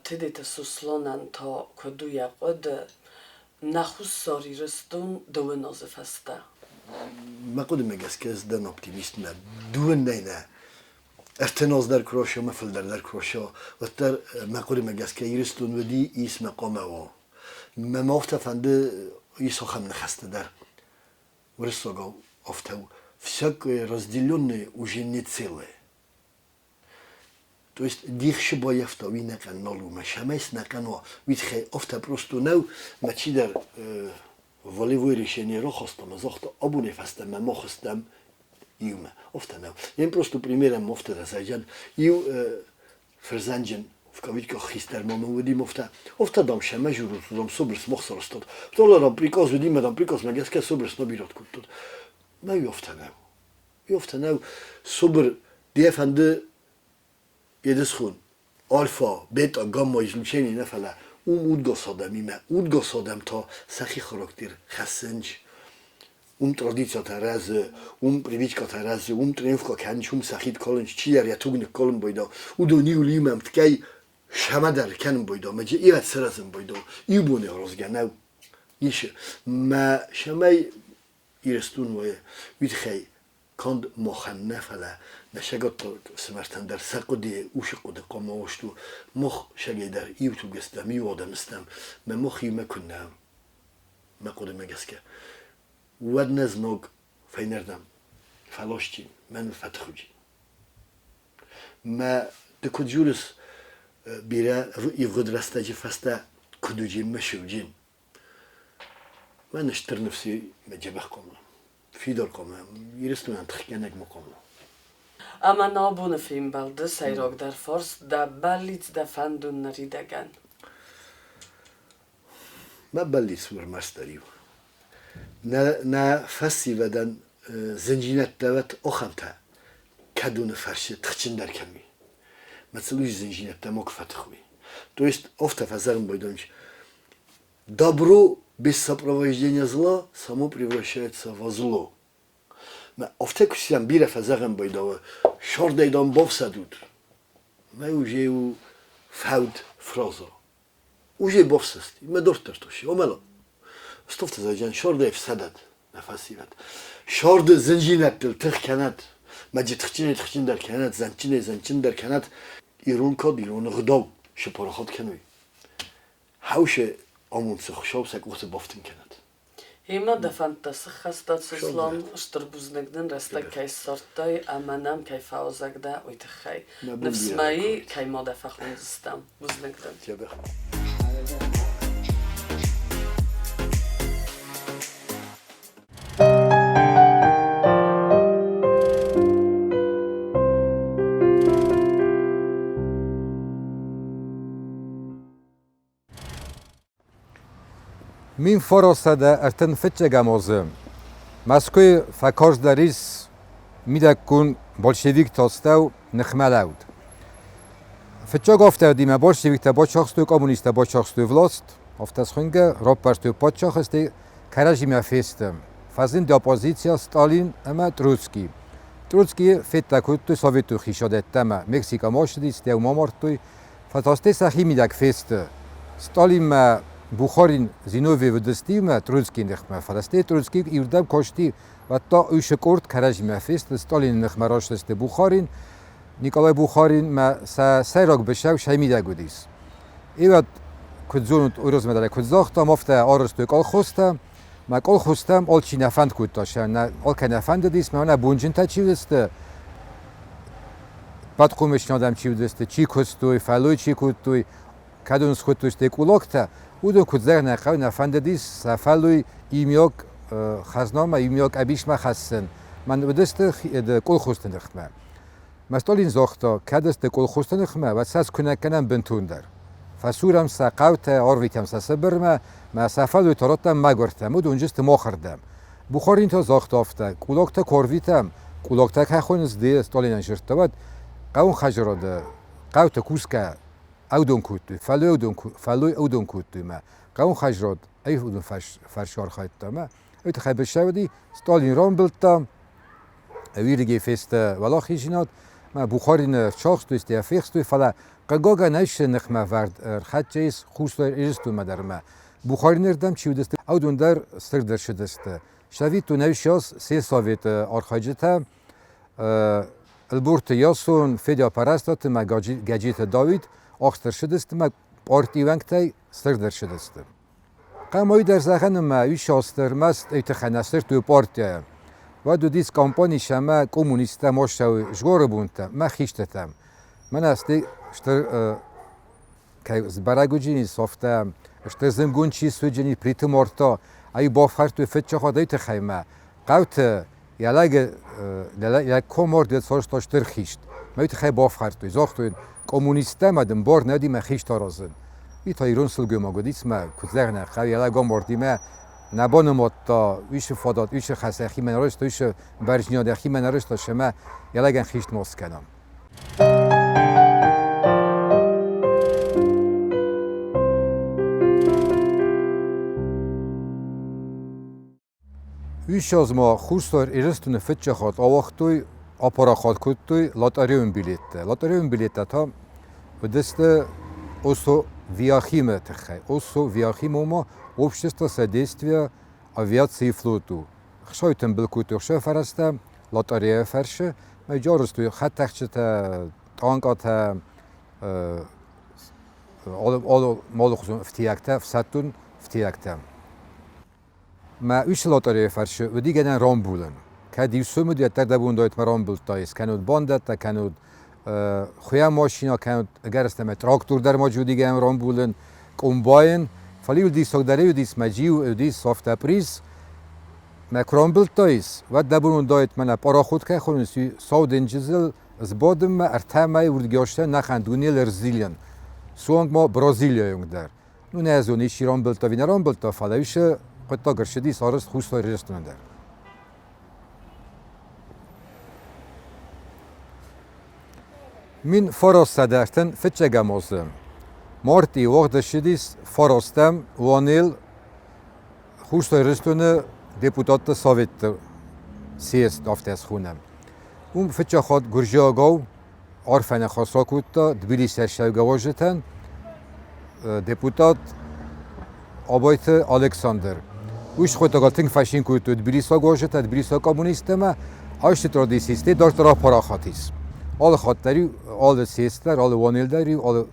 تدیت سوسلانن تا کدوی قد نخوص ساری رستون دو نازف هسته ما قد مگس که از دن اپتیمیست نه دون نه ارتناز در کروشا مفل در کروشا و در مقوله مگس که ایرستون ودی ایس مقامه و مافت فنده ایسا خم نخسته در ورساگا افتاو всяк разделенное уже не целое. То есть дихше боевто ви некан нолу машамес некано витхе офта просто нау мачидар волевое решение рохостом зохто обуне фастам мохостам иумъ офта нау. Я просто примером офта да сайжан ю ферзанджен в кавичках хистер маму видим офта дам шама журу дам собрс мохсоростот. Толара приказ видим дам приказ магеска собрс набират куттот. ما يفتناو صبر دي فنده يدسخون آلفا بيتا گاما يزلوشيني نفلا اودگا صادمی ما اودگا صادم تا سخي خاراکتر خسنج ترادیسیا ترازه پریویچکا ترازه ترینفکا کنج سخید کالنج چی در یتوگن کالن بایدا اودونیو لیمم تکی شما در کنم بایدا مجه ایوت سرازم بایدا ایو بونه رازگناو ایشه ما شمای ایرستون وای وید خی کند مخنف هلا نشگات سمرتن در سقدی اوش قد قاموشتو مخ شگی در ایوتو گستم ایو آدم استم من مخی مکنم ما قد مگسکه ود نزنگ فینردم فلاشتین من فتخوجی ما دکود جورس بیره ایوگد رستاجی فسته کدوجی مشوجین من اشتر نفسي مجبه قومه فيدر قومه يرستو عن تخيانك مقومه اما نابون فيلم بالده سيراك در فارس دا بليت دا فندون نريدگن ما بليت سور مستريو نا فسي ودن زنجينت دوت اخمتا كدون فرشه تخچن در كمي مثلوش زنجينت دموك فتخوي то есть офта фазарм бойдонч добро без сопровождения зла само превращается во зло. ما افتکر سیم بیره فزاقم بایداوه شاردیدان بافسدود ما اوجه او فود فرازا اوجه بافسستی ما دورت ترتوشی اوملا استفت زیجان شاردی فسدد نفسی ود شارد زنجینت دل تخ کند ما جه تخچین در کند زنچین در کند ایرون کاد ایرون غداو شپارخات کنوی هاوشه آمون سخشاب سک وقت بافتیم کند هیما دفنت سخستاد سوسلان اشتربوزنگدن رستک کی سرتای امنم کی فاوزگده ویتخی نفسمایی کی ما دفخون زستم بوزنگدن Min forostade erten fetçegamozı. Maskoy fakors daris midakun bolşevik tostav nexmelaud. Fetçogofte dime bolşevik te boçoxstu komuniste boçoxstu vlast. Oftasxunge roparstu poçoxsti karajimia festem. Fazin de opozicja Stalin ama Trutski. Троцкий феттакут совету хишадет тема Мексика машдис те умамартуй фантастис химидак фест Сталин Бухарин зинове вдестим Троцкий нехма фаласте Троцкий ирдам кошти вата ушкорт каражме фест Сталин нехмарашст Бухарин Николай Бухарин ма сайрак бешав шаймида гудис Иват кудзунут урозмедале кудзахта мафта арсту колхоста ما کل خواستم آل چی نفند کود داشتن نه آل که نفند دیست من بونجن تا چی دسته بعد قومش نادم چی دسته چی کستوی فلوی چی کودوی کدومس خود داشته کولکتا اون کود زر نخواه نفند دیست فلوی ایمیاک خزنام ایمیاک ابیش ما خستن من دسته کل خواستن نخمه مستالین زاختا که دسته کل خواستن نخمه و ساز کنه کنم بنتون در فسورم ساقوت آرویکم سبرمه ما سفل تراتم مگرتم و دونجست ما خردم بخارین تا زاخت آفته کلاکتا کارویتم کلاکتا که خونز دی استالین انشرته بود قون خجراده قوت کوسکه او دون کودی فلوی او دون کودی ما قون خجراد ای دون فرشار خواهد ما اوی تخیل شودی استالین رام بلتم ویرگی فست ولا خیجینات ما بخارین شخص دوستی افیخستوی فلا قگاگا نش نخمه ورد خدجیس خوست ایرستو مدرمه بخاری نردم چی بودسته او دون در سر در شدسته شوید تو نوشیاس سه ساویت آرخاجته البورت یاسون فدیا پرستات ما گجیت داوید آخستر شدسته ما پارتی ونگتای سر در شدسته قمایی در زخن ما ایش آستر مست ایت خنستر تو پارتی و دو دیس کامپانی شما کمونیسته ما شو جگار بونتم ما خیشتتم من استی شتر که زبرگوجینی صافته اشتر زمگون چی سوجنی پریت مارتا ای بافر تو فتچه خدای تخیمه قوت یک کمار دید سارش اشتر خیشت ما تخی بافر توی زاختوین کمونیسته مدن بار ندیم خیشت رازن ای تا ایران سلگو ما گودیس ما کتلغ نخواه یلگا ماردیمه نبانمات تا ویش فادات ویش خسخی من رشت ویش برجنیاد خی من رشت شما یلگن خیشت ماست کنم ویش از ما خوستار ایرستون فتچه خود آوختوی آپارا خود کدتوی لاتاریون بیلیته لاتاریون بیلیته تا و دست اوسو ویاخیمه تخی اوسو ویاخیمه ما общество содействия авиации флоту. Хшойтем белкуту хше фарасте лотария ферше меджорсту хаттахчта танката all молохун втиакта всатун втиакта. ما üç lotariye farşı ve digenen rambulen. Kadi sömüdü terdabun doyt marambultayız. Kanud bandata kanud خویا ماشینا کند اگر استم تراکتور در موجودی گم رامبولن کمباین فلیو دی سوداری دیس ماجیو دی سافت پریز مکرامبل تایس و دبرون دایت من پارا خود که خونسی ساودن جزل از بادم ارتمای وردگاشته نخندونی لرزیلیان سوانگ ما برازیلیا یونگ در نو نه از اونیشی رامبل تا وین رامبل تا فلیوش قطع گرشدی سارست خوستای رستون در من فراسته داشتن فتچه گمازم. مارتی وقت شدیس فراستم وانیل خوشتای رستونه دپوتات ساویت سیست آفتاز خونم. فتچه خود گرجا گاو عرفان خاصا کودتا دبیلی سرشاو گواجتن دپوتات آبایت الکساندر. وش خود تگالتنگ فشین کودتا دبیلی سا گواجتا دبیلی سا کمونیستما آشت ترادیسیسته داشت را پرا خاتیس. آل خاطری، آل سیستر، آل وانیلدری، آل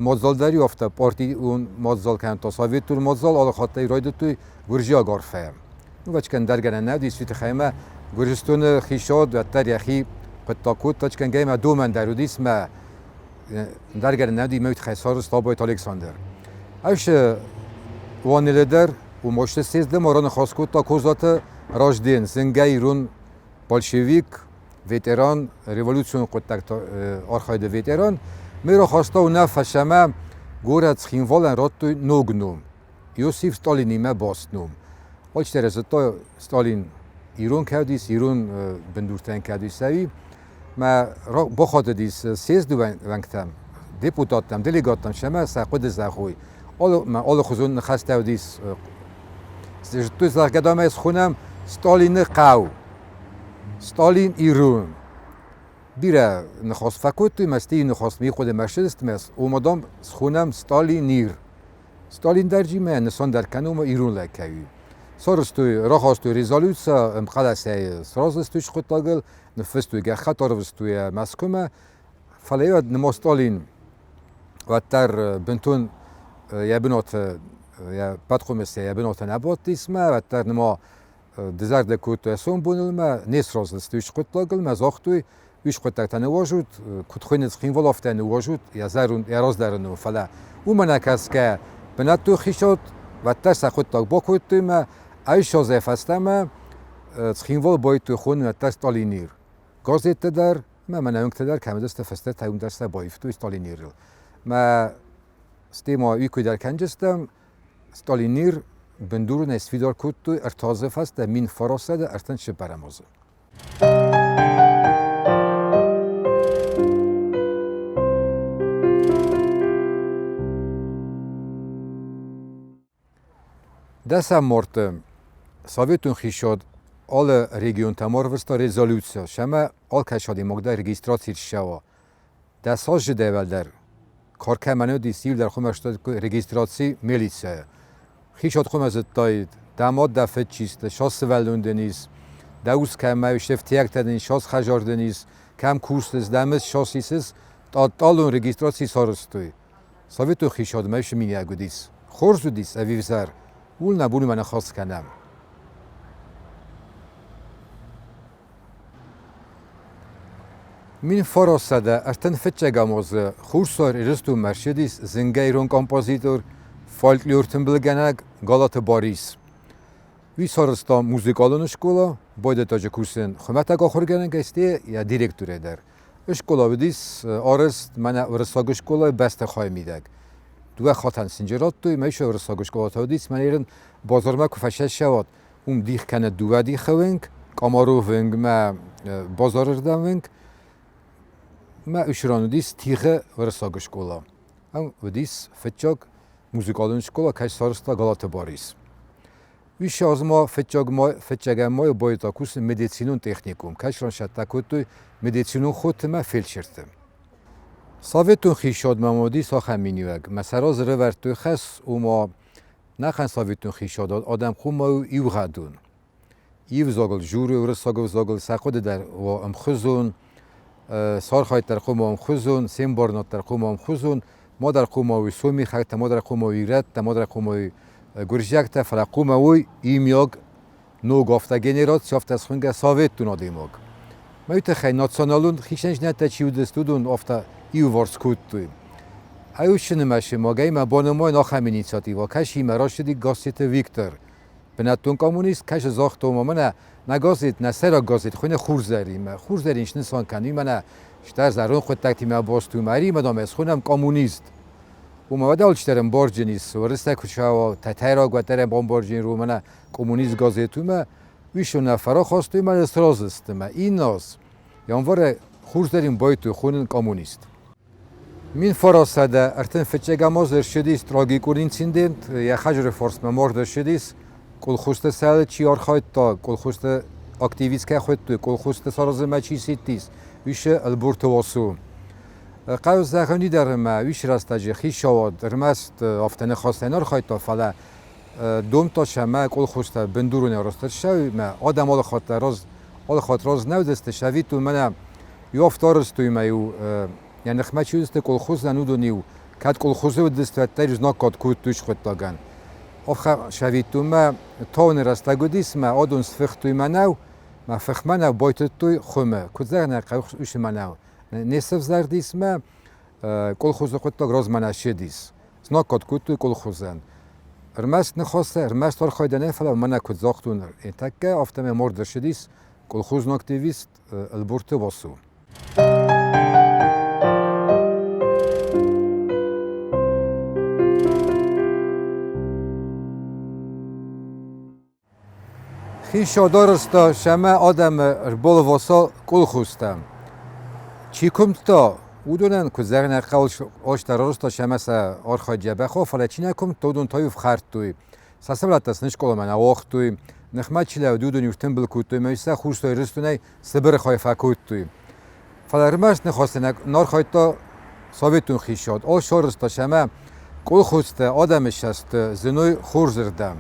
مازالدری افته پارتی اون مازال کن تا ساویت تور مازال آل خاطری راید توی گرجیا گارفه. نو بچکن درگرن نودی سویت خیمه گرجستون خیشاد و تریخی قطع کود تا چکن گیم دو من درودیس ما درگرن نودی میت خیسار استابایت الکساندر. اوش وانیلدر و ماشت سیزده ماران خاص کود تا کوزات راجدین زنگی رون بالشویک ویتران ریولوسیون قطعت آرخاید ویتران میرا خواستا و نفشمه گورد خینوالن رات توی نوگنوم یوسیف ستالینی ما باستنوم آج ترزتا ستالین ایران کردیس ایران بندورتن کردیس سوی ما بخاطر دیس سیز دو ونگتم دپوتاتم دلیگاتم شما ساقود زخوی آل خوزون نخسته و دیس توی زخگدامه از خونم ستالین قاو ستالین ایرون بیره نخواست فکوت توی مستی نخواست می خود مرشدست مس اومدم خونم ستالین نیر ستالین درجی من نسان در کنوم ایرون لکهی سارستوی راه هستوی ریزالوتسا امقلسه سرازستویش خود تاگل نفستوی گرخط آروستوی مسکومه فلیاد نما ستالین و تر بنتون یبنات یا بدخومسته یبنات نبات اسمه و تر نما دزار دکوت اسون بونل ما نیست رازستویش خود تاگل مزاختوی ویش خود تاگتن واجود کت خوینت خین ولافتن واجود یا زارون یا راز درنو فلا او منکس که بناتو خیشات و تر سخود تاگ با کوت توی ما ایش شازه فستم خین ول باید توی خون و تر ستالینیر گازیت در من اون تدار کم دست فسته تایم دست بایفتو ستالینیر ما استیما ایکوی در کنجستم ستالینیر بندور نسفیدار کود توی ارتازه فست مین فراسه ده ارتن چه برمازه دستم مرتم ساویتون خیشاد آل ریگیون تمار ورستا رزولوتسیا شما آل کشادی مقدار رگیستراتی شوا دست هاش جده ول در کارکمانه دیسیل در خود مرشد رگیستراتی میلیسه خیشاد خود از تاید داماد دفت چیست شاس ولوندنیز دوست کم شفت یک تدین شاس خجاردنیز کم کورسز دمز شاسیسز تالون رگیستراتی سارستوی ساویتون خیشاد میشه مینی اگودیس خورزودیس اویزر اول نبودی من خواست کنم من فراسده ارتن فتچه موزه خورسار رستو مرشدیس زنگیرون کمپوزیتور فولکلور تنبلگنگ گالات باریس وی سارستا موزیکالون اشکولا باید تاج کورسن خمت اگه خورگنگ استی یا دیرکتوره در اشکولا بدیس آرست من ورساگ اشکولا بسته خواهی میدگ دو خاطن سنجرات توی میشه ورساگ اشکولا تا دیس من ایرن بازار ما کفشش شود دیخ کنه دو دیخ ونگ کامارو ونگ ما بازار ردم ونگ ما اشرانو دیس تیغه ورساگ اشکولا هم ودیس فتچاگ موزیکالون اشکولا کش سارستا گالات باریس ویش از ما فتچاگ ما باید کورس مدیسینون تکنیکوم کش ران شد تکوت مدیسینون خود ما فیلشرتم ساویتون خیشاد ممادی ساخم مینیوگ مثلا زره ورتوی خس او ما نخن ساویتون خیشاد آدم خو ما ایو غدون ایو زاگل جوری ورساگ زاگل سخود در و امخزون سار خواهد در خو ما امخزون سیم بارنات در خو ما امخزون ما در خو ما وی سومی خواهد ما در خو ما وی رد ما در خو ما وی گرجکت فلقو ما وی ایمیاگ نو گفته گنرات شافت از خونگه ساویتون آدیماگ ما ایت خیلی ناتسانالون خیشنج نتا چیو دستودون افتا ایو وارس کود توی ایو شنمشه ما گیم بانمای ناخم اینیسیاتیوا کش ایمرا شدی گاسیت ویکتور بناتون کمونیست کش زاختو ما منه نگازید نسرا گازید خونه خورزرینش نسان کنی منه شتر زرون خود تکتی ما باستو مری مدام از خونم کمونیست و ما ودال شترم بارجنیس ورسته کشاوا تتایرا گوترم بامبارجین رو منه کمونیست گازیتو ما ویشو نفرا خواستوی من استراز استم این ناز یانوار خورزرین باید تو خونن کمونیست من فراسده ارتن فتچه مازر شدیست تراژیکون اینسیدنت یا خجر فورس ممارد شدیست کل خوسته سال چیار خواهد تا کل خوسته اکتیویست که خواهد تو کل خوسته سرازه ما چی سیتیست ویشه البرت واسو قوز زخونی در ما ویش راستاجی خیش شود رمست افتنه خواستنار خواهد تا فلا دوم تا شما کل خوسته بندورونه راست شوی ما آدم آل خاطر راز نودسته شوی تو منم یافتارست توی ما یعنی خمه چی دسته کل خوز نودو نیو کد کل خوزه و دسته تریز نکات کود توش خود تاگن آخه شوید تو ما تاون رستگو دیس ما آدون سفخت توی منو ما فخ منو باید توی خومه کد زر نقه اوش منو نصف زر دیس ما کل خوزه خود تاگ راز منشه دیس نکات کود توی کل خوزن رمست نخواسته رمست هر خواهده نفلا منو کد زاختون تکه افتم مرد شدیس کل خوز نکتیویست البرت واسو خیش دارستا شما آدم ربال واسا کل خوستم چی کم تا ودونن که زرن قولش آش درارستا شما سا آرخای جبه خواه فلا چی نکم تا دون تایوف خرد توی ساسبلت دست نشکل من اواخت توی نخمه چیله و دودون یفتن بلکوت توی میسه خوش توی رستونه سبر خواهی فکوت توی فلرمش نخواسته نار خواهی تا ثابتون خیشاد آل شارستا شمه کل خوسته آدمش هست زنوی خور زردم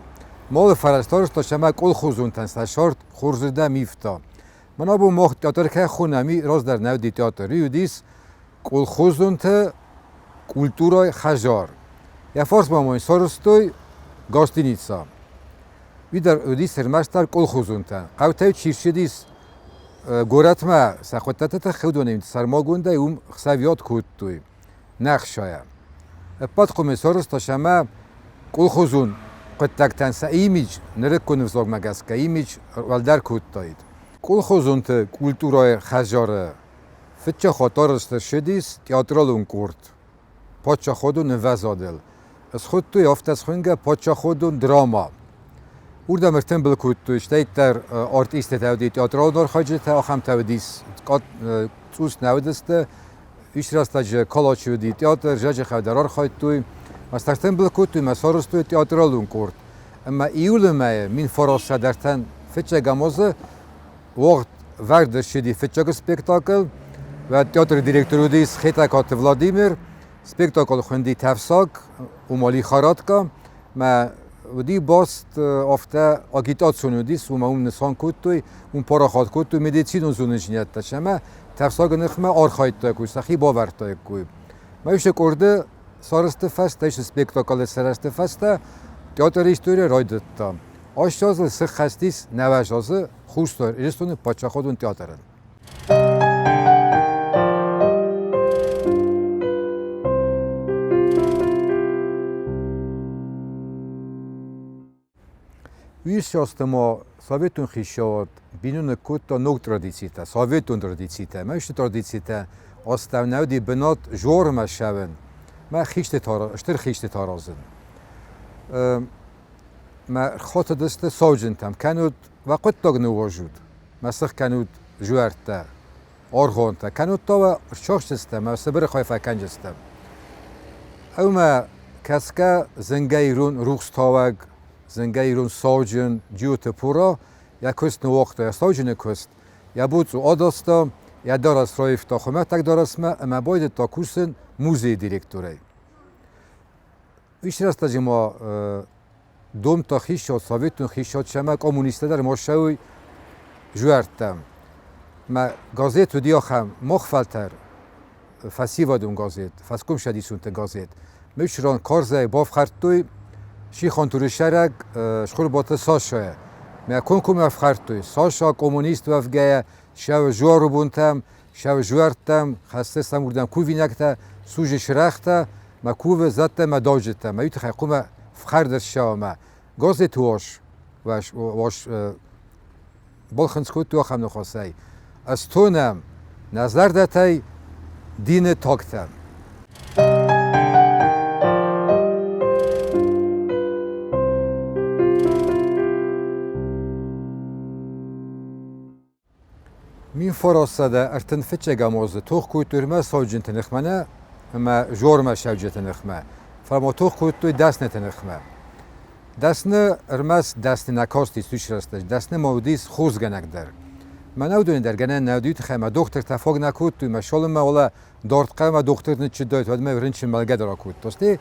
مال فرستارستا شمه کل خوزون تنسته شارت خور زردم میفتا من ابو مخ تئاتر که خونمی راز در نودی تئاتری و دیس کل خوزون ته کلتورای خجار یا فارس با ما سارستوی گاستینیتسا وی در اودی سرمشتر کل خوزون ته قوته چیرشی دیس گورت ما سخوتت ته خودونیم سرما گونده اون خسویات کود توی نخشایم پات قوم سارست شما کل خوزون قد تکتنسه ایمیج نرکن وزاگ مگس که ایمیج ولدر کود تاید کل خوزون ته کلتورای خجاره فتچه خاطر است شدیس تئاترالون کرد پاچه خودون وزادل از خود توی افت از خونگه پاچه خودون دراما ورده مرتن بلکود توی شتایت در آرتیست تاودی تئاترال دار خواهد تا آخم تاودیس توس نودسته ایش راستا جه کالاچی ودی تئاتر جاج خودرار خواهد توی مسترتن بلکود توی مسارس توی تئاترالون کرد اما ایول مایه من فراسه درتن فتچه گمازه وقت ورد شدی فتچه سپیکتاکل و تئاتر دیرکتور دیس خیتاکات ولادیمیر سپیکتاکل خوندی تفساک و مالی خاراتکا ما ودی باست افته آگیتاسیون دیس و ما اون نسان کود توی اون پاراخات کود توی مدیسین زونجنیت تشمه تفساک نخمه آرخایت توی کوی سخی باور توی کوی ما ایش کرده سارست فست ایش سپیکتاکل سرست فسته تئاتر هیستوری رایدت تا آشتاز سخ خستیس نوشازه خوش دار ایستون پاچه خودون تئاترن ویش شاست ما ساویتون خیشاد بینون کود تا نوک ترادیسیتا ساویتون ترادیسیتا ما ایش ترادیسیتا آستو نودی بنات جور ما شون ما اشتر خیشت تارازن ما خاطر دست ساوجنتم کنود وقت تاگ نواجود مسخ کنود جوارتا آرغانتا کنود تا و شاخشستم ما سبر خواهی کنجستم او ما کسکه زنگه ایرون روخستاوگ زنگه ایرون ساوجن جیوت پورا یا کست نواقتا یا ساوجن کست یا بود و آداستا یا دارست رایف تا خمه تک دارست ما اما باید تا کورسن موزه دیرکتوره ویش راستا جما دوم تا خیش شد ساویتون خیش شد شما کمونیسته در ماشوی جوارتم ما گازت و دیاخم مخفلتر فسیوا دون گازت فسکم شدیسون تا گازت میشران کارزای باف خرطوی شی خانتور شرک شخور باته ساشا ما کنکم افخرطوی ساشا کمونیست و افگاه شو جوارو بونتم شو جوارتم خسته سموردم کوی نکته سوژ شرخته ما کوه زدته ما داجته ما یوت خیقوم فخر شو ما گازت واش بالخنس کود تو خم نخواسته از تونم نظر دته دین تاکتم مين فرصة ده ارتن فتشة جاموز توخ كوتور ما سوجن تنخمنا ما جور ما شوجة تنخما فما توخ كوتور دسنة تنخما دسنة ارمس دسنة نکاستی سوش رستش دسنة مودیس خوز گنگ در ما نودونی در گنه نودیت خیمه دکتر تفاق نکود توی مشالم ما ولا دارت قیمه دکتر نچه داید ود ما ورنچن ملگه درا کود توستی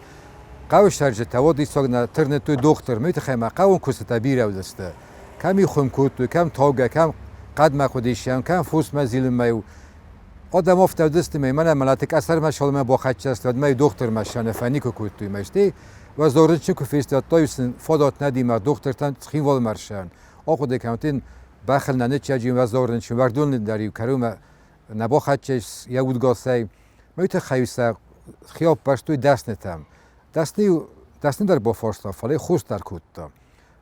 قوش ترجه توادی ساگنه ترنه توی دکتر میت خیمه قوان کسی تبیر او دسته کمی خم کود توی کم تاگه کم قد ما خودیشیم کم فوس مزیل میو آدم افت دست می من ملاتک اثر مشال ما با خچه است ما دکتر مشان فنی کو کود توی مشتی و زورت چه کوفیست تایسن فادات ندی ما دکتر تن خیم ول مرشان آخو دکانتین بخل نه چجیم و زورن چه وردون داری کروم نبا خچه یود گاسی میت خیسه خیاب پشت توی دست نتم دست در با فرستا فلی خوست در کود تا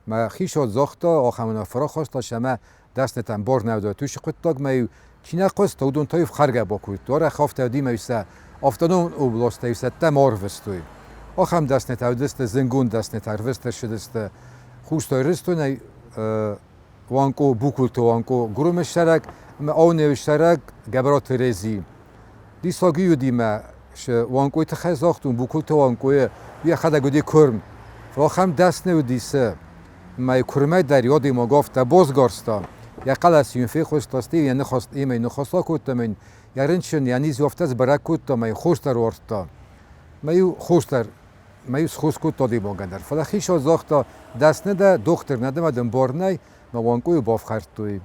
ما خیشات زاختا آخمنا فرا خواستا شما دست نتم بار نوداد توش خود تاگ میو چینه قست تا دون تایف خرگه با کود داره خافته دی میسه افتادون او بلاسته یسه تمار وستوی آخم دست نتاو دست زنگون دست نتاو وستر شدست خوستای رستو نی وانکو بوکول تو وانکو گروه شرک ما آونه شرک گبرات رزی دی ساگیو دی ما وانکوی تخیزاختون بوکول تو وانکوی بیا خدا گودی کرم فاخم دست نو دیسه ما کرمه در یادی ما گفت بازگارستا یا قلعه فی خوستاستی یا نخواست ایمی نخواستا کود من یا رنچن یعنی زیافتز برای کود ما خوستر ورستا ما خوستر ما خوست کود دادی باگندر فلخیش از زاختا دست نده دختر نده مدن بارنی ما وانکوی باف خرطوی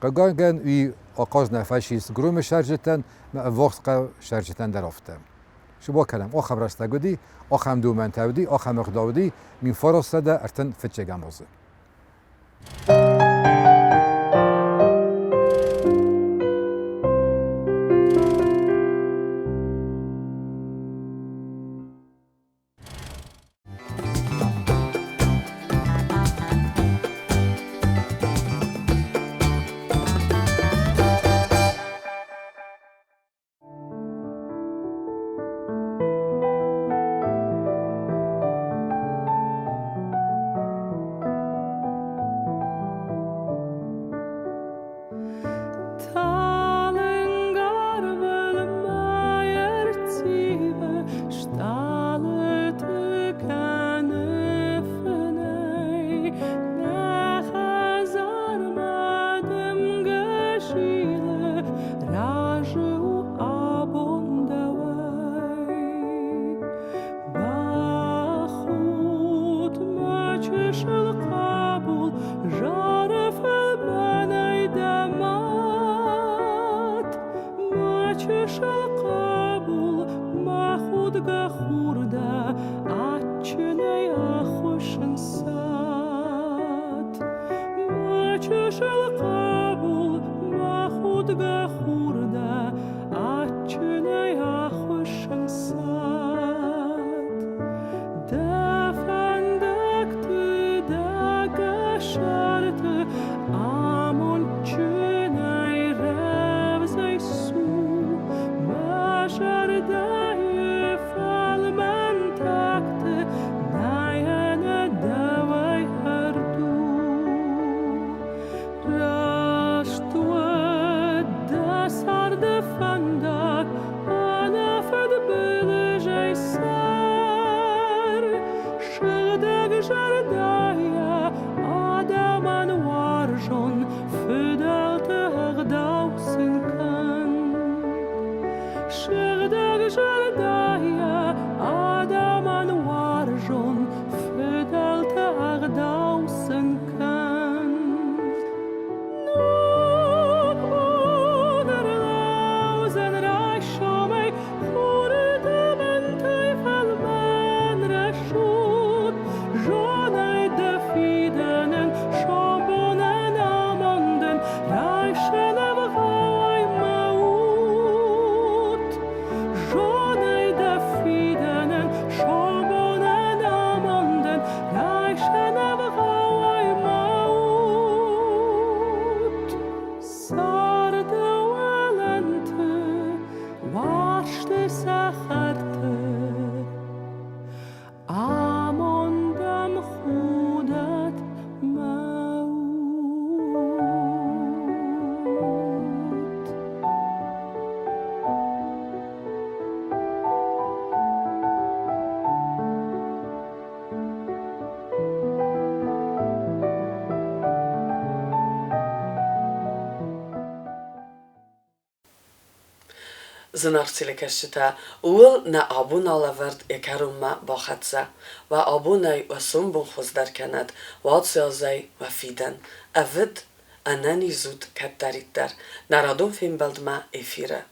قگان وی آقاز نفشیست گروم شرجتن ما وقت شرجتن در افته شو با کلم آخم رستگودی آخم دومن تودی آخم اقداودی من فراسته ده ارتن فتچه گمازه Zınarçılıkışıta uğul na abun alavert ekarumma baxatsa ve abunay ve sumbun xuzdarkanat ve atsyazay ve fiden evid anani zud kattarittar naradun film baldma efire.